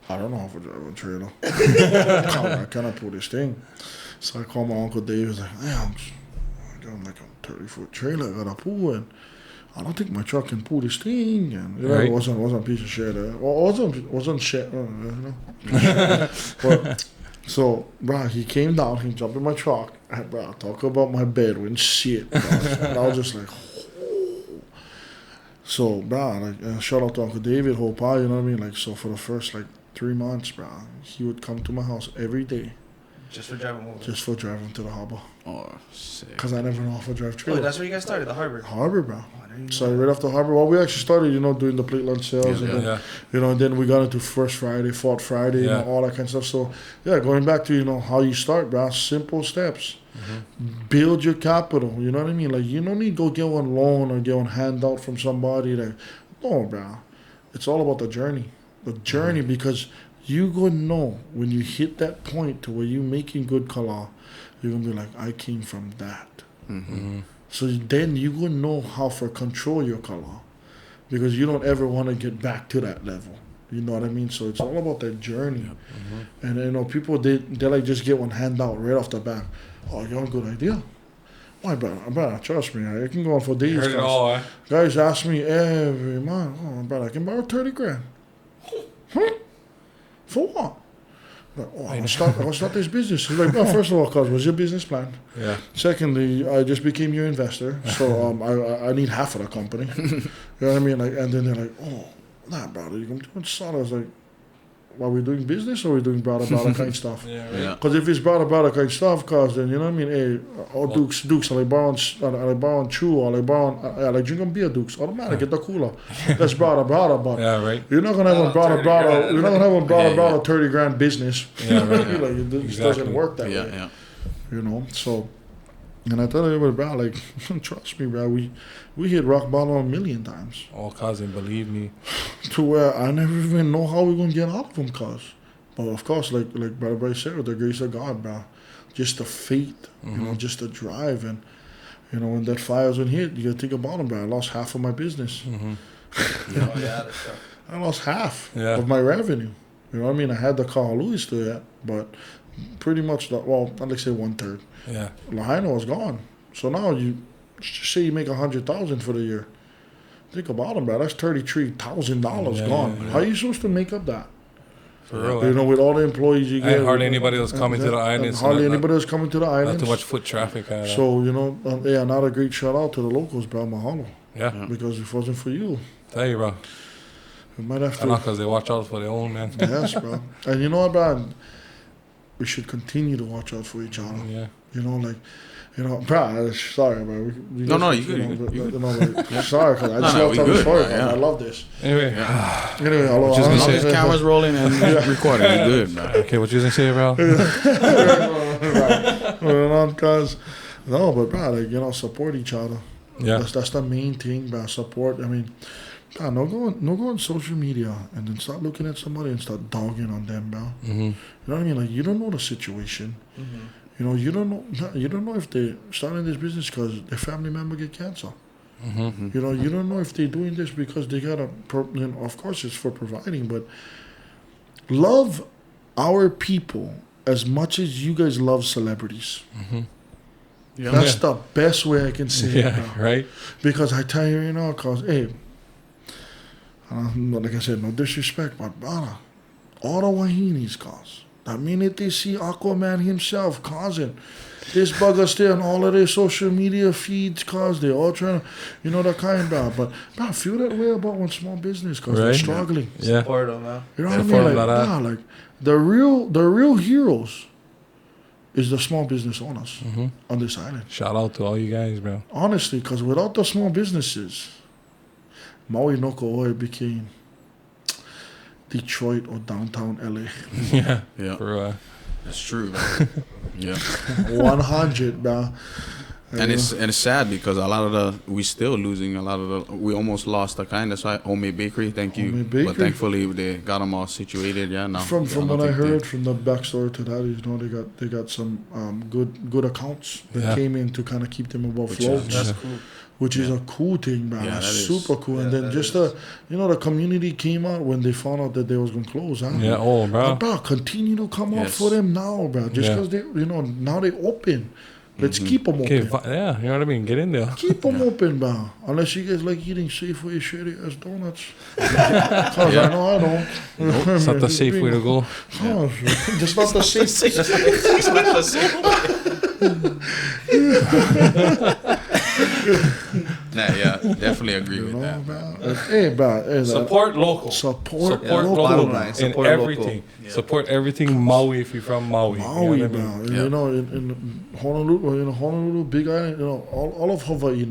I don't know how to drive a trailer. I cannot pull this thing. So I called my Uncle Dave. He was like, I got like a 30-foot trailer I gotta pull, and I don't think my truck can pull this thing. And it wasn't a piece of shit. Wasn't shit. But so, bro, he came down. He jumped in my truck. And, bro, talk about my bed when shit. Bro. And I was just like, oh. So, bro, like, shout out to Uncle David, whole pie. You know what I mean? Like, so for the first 3 months, bro, he would come to my house every day. Just for driving over? Just for driving to the harbor. Oh, sick. Because I never know how to drive trailer. Oh, that's where you guys started, the harbor? Harbor, bro. So right after harbor, well, we actually started, doing the plate lunch sales, and then we got into First Friday, Fourth Friday, all that kind of stuff. So, going back to, how you start, bro, simple steps. Build your capital, you know what I mean? Like, you don't need to go get one loan or get one handout from somebody. No, bro. It's all about the journey. The journey, because you gonna know when you hit that point to where you're making good kala, you're gonna be like, I came from that. So then you gonna know how to control your kala, because you don't ever want to get back to that level. You know what I mean? So it's all about that journey. And people they like just get one handout right off the bat. Oh, you have a good idea. Why, brother, trust me, I can go on for days. Heard it all, Guys ask me every month, brother, I can borrow $30,000. Huh? For what? Like, I want to start this business. He's like, well, first of all, cuz, what's your business plan? Yeah. Secondly, I just became your investor, so I need half of the company. You know what I mean? Like, and then they're like, oh, nah, brother, you're going to do it solid. I was like, are we doing business or are we doing brother kind stuff? Because if it's brother kind stuff, cuz, then, you know what I mean? Hey, all Dukes, I like borrowing chew, or I like drinking beer, Dukes. Automatic, get the cooler. That's brother, but you're not going to have a brother, you're not going to have a brother $30,000 business. It just doesn't work that way. So, and I tell everybody, bro, like, trust me, bro, we hit rock bottom 1 million times. Oh, cousin, believe me. To where I never even know how we're going to get out of them, cuz. But of course, like Brother Bryce said, with the grace of God, bro, just the faith, just the drive. And, when that fire's in hit, you got to think about them, bro. I lost half of my business. I lost half of my revenue. You know what I mean? I had the Carl Lewis to that, but pretty much, I'd like say 1/3. Yeah. Lahaina was gone. So now you say you make $100,000 for the year. Think about them, bro. That's $33,000 gone. How are you supposed to make up that? For real. With all the employees you get. And hardly anybody else coming to the islands. Anybody else coming to the islands. Not too much foot traffic. So, another great shout out to the locals, bro. Mahalo. Yeah. Because if it wasn't for you. Tell you, bro. We might have to. Not because they watch out for their own, man. Yes, bro. And you know what, bro? We should continue to watch out for each other. Yeah. Bro, sorry, bro. No, you good. Sorry, because I just love telling the story, I love this. Anyway, hello. Just gonna say, camera's rolling and recording. You good, man. Okay, what you gonna say, bro? No, but bro, support each other. Yeah. That's the main thing, bro. Support. I mean, God, no go on social media and then start looking at somebody and start dogging on them, bro. You know what I mean? Like, you don't know the situation. You don't know if they're starting this business because their family member get cancer. You don't know if they're doing this because they got of course it's for providing, but love our people as much as you guys love celebrities. That's the best way I can say it, bro. Right? Because I tell you, because, hey, like I said, no disrespect, but brother, all the wahinis, cause The minute they see Aquaman himself causing this bugger still on all of their social media feeds, cause they're all trying to, that kind of. But I feel that way about one small business, cause they're struggling. Yeah. Support them, man. You know what I mean? Like the real heroes is the small business owners on this island. Shout out to all you guys, bro. Honestly, because without the small businesses, Maui no Ko'oi became Detroit or downtown LA. Yeah. For, That's true, man. Yeah. 100, bro. And it's sad because we still losing a lot of we almost lost the kind. That's why Homemade Bakery, thank you. Homemade Bakery. But thankfully they got them all situated. Yeah, now. From what I heard from the backstory to that, they got some good accounts that came in to kind of keep them above float. That's cool. Which is a cool thing, man. Yeah, That's that super cool. And then just the community came out when they found out that they was gonna close, huh? Yeah, bro. But, bro, continue to come out for them now, bro. Just because they, now they open. Let's keep them open. Yeah, you know what I mean? Get in there. Keep them open, bro. Unless you guys like eating Safeway shitty ass donuts. Cause I know I don't. Nope, it's not the safe way to go. Oh, just not the safe. It's not the same. Yeah, definitely agree with that. Hey, bro. Support local. Support local. Bottom line, In support everything. local. Support everything Maui if you're from Maui. Maui, you know what I mean? bro. In Honolulu, Big Island, all of Hawaii,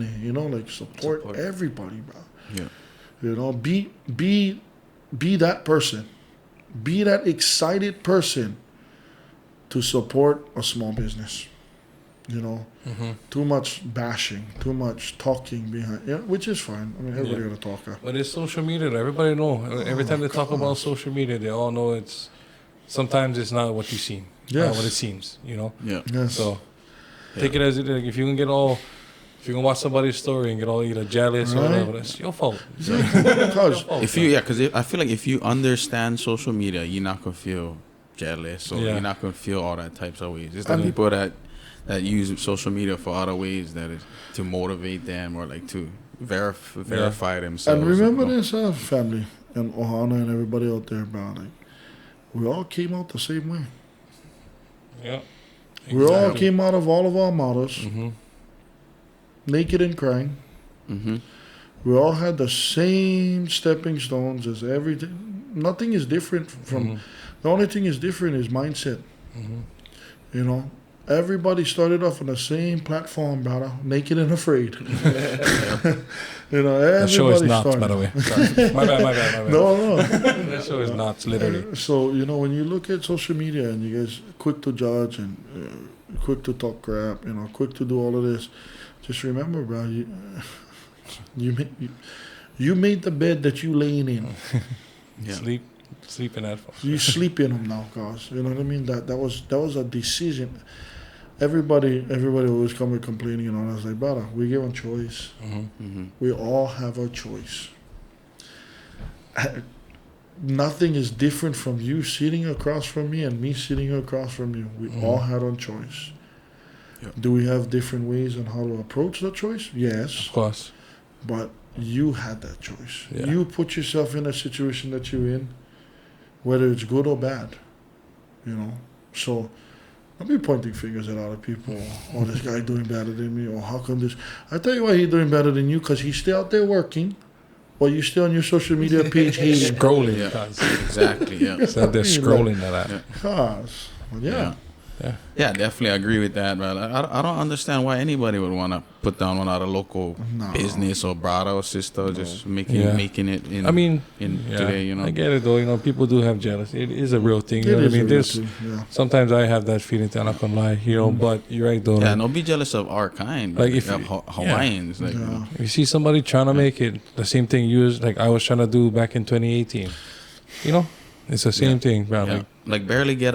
support everybody, bro. Yeah. Be that person. Be that excited person to support a small business. Too much bashing, too much talking behind, which is fine. I mean, everybody got to talk. But it's social media. Everybody know. Every time they talk about social media, they all know sometimes it's not what you seem. Not what it seems, Yeah. Yes. So take it as it is. If you can watch somebody's story and get all either jealous or whatever, that's your fault. Because I feel like if you understand social media, you're not gonna feel jealous or you're not gonna feel all that types of ways. It's the people that use social media for other ways that is to motivate them or like to verify themselves. And remember this, family and Ohana and everybody out there, bro. Like, we all came out the same way. Yeah. Exactly. We all came out of all of our models, naked and crying. We all had the same stepping stones as everything. Nothing is different from. The only thing is different is mindset. Everybody started off on the same platform, brother, naked and afraid. That show is nuts, by the way. Sorry. My bad. No. That show is nuts, literally. So, when you look at social media and you guys quick to judge and quick to talk crap, quick to do all of this, just remember, bro, you made the bed that you laying in. Sleep in that. You sleep in them now, guys. You know what I mean? That was a decision. Everybody always come with complaining and all. I was like, brother, we give a choice. We all have a choice. Nothing is different from you sitting across from me and me sitting across from you. We all had a choice. Yep. Do we have different ways on how to approach that choice? Yes. Of course. But you had that choice. Yeah. You put yourself in a situation that you're in, whether it's good or bad. So don't be pointing fingers at other people. Oh, this guy doing better than me. Or how come this? I tell you why he's doing better than you, because he's still out there working, while you're still on your social media page hating. Scrolling. Yeah. Exactly, yeah. It's out there scrolling that. Yeah, definitely agree with that, man. I don't understand why anybody would want to put down one out of local business or brother or sister, just making it in. I mean, today, I get it though. People do have jealousy. It is a real thing. You know what I mean? There's sometimes I have that feeling. I'm not gonna lie, but you're right though. Yeah, don't be jealous of our kind. Like if Hawaiians, if you see somebody trying to make it, the same thing I was trying to do back in 2018. It's the same thing, bro. Yeah. Like barely get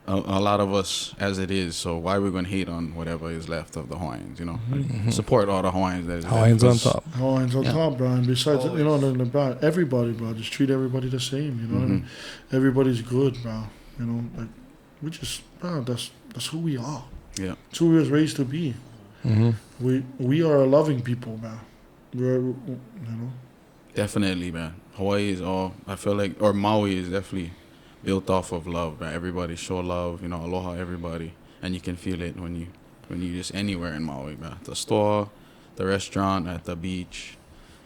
a lot of us as it is, so why are we going to hate on whatever is left of the Hawaiians, support all the Hawaiians that is Hawaiians on top. Hawaiians on top, bro. And besides, everybody, bro, just treat everybody the same, what I mean? Everybody's good, bro. We just, bro, that's who we are. Yeah. It's who we was raised to be. We are a loving people, man. We're, Definitely, man. Hawaii is all, I feel like, or Maui is definitely built off of love, man. Everybody show love, aloha everybody. And you can feel it when you just anywhere in Maui, man. At the store, the restaurant, at the beach.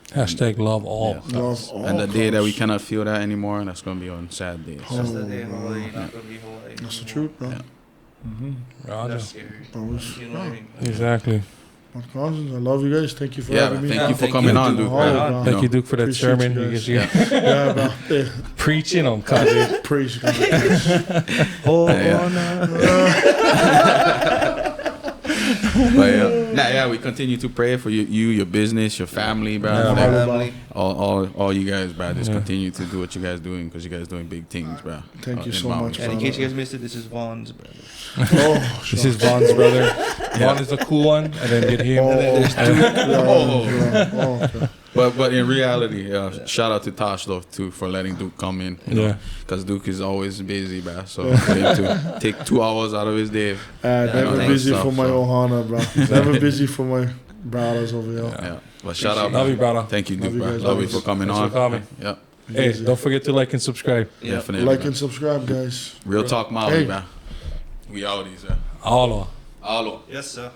Hashtag love all. Yeah. Love all. And the day that we cannot feel that anymore, that's going to be on sad days. That's the day Hawaii not gonna be Hawaii. That's the truth, bro. Yeah. Roger. That's scary. Always. You know what I mean? Exactly. My cousins, I love you guys. Thank you for Yeah, having me. thank you for Thank coming you. on, dude. Mahalo, bro. Thank you, Duke, for that Appreciate sermon. you You guys. guys, you're Yeah, bro. Yeah. preaching on cousin. Praise God. Oh, But we continue to pray for you, your business, your family, bro. Yeah, Like, family. all you guys, bro. Just Yeah. continue to do what you guys doing because you guys doing big things, bro. Thank you in so Maui. much, And in case you guys missed it, this is Vaughn's brother. Oh, This is Vaughn's brother. Vaughn is a cool one, and then get him. Okay. But in reality, shout out to Tosh though too for letting Duke come in. Yeah. Because Duke is always busy, bro. So for him to take 2 hours out of his day. Never thanks, busy so- for my Ohana, bro. Never busy for my brothers over here. Yeah. But shout out, Love you, brother. Thank you, Duke, Love you bro. guys Love you always. for coming Thanks on. for coming. Yeah, Hey, don't forget to like and subscribe. Yeah. definitely. Like bro. and subscribe, guys. Real talk, Maui, Hey. bro. We out, sir. All. Alo. Yes, sir.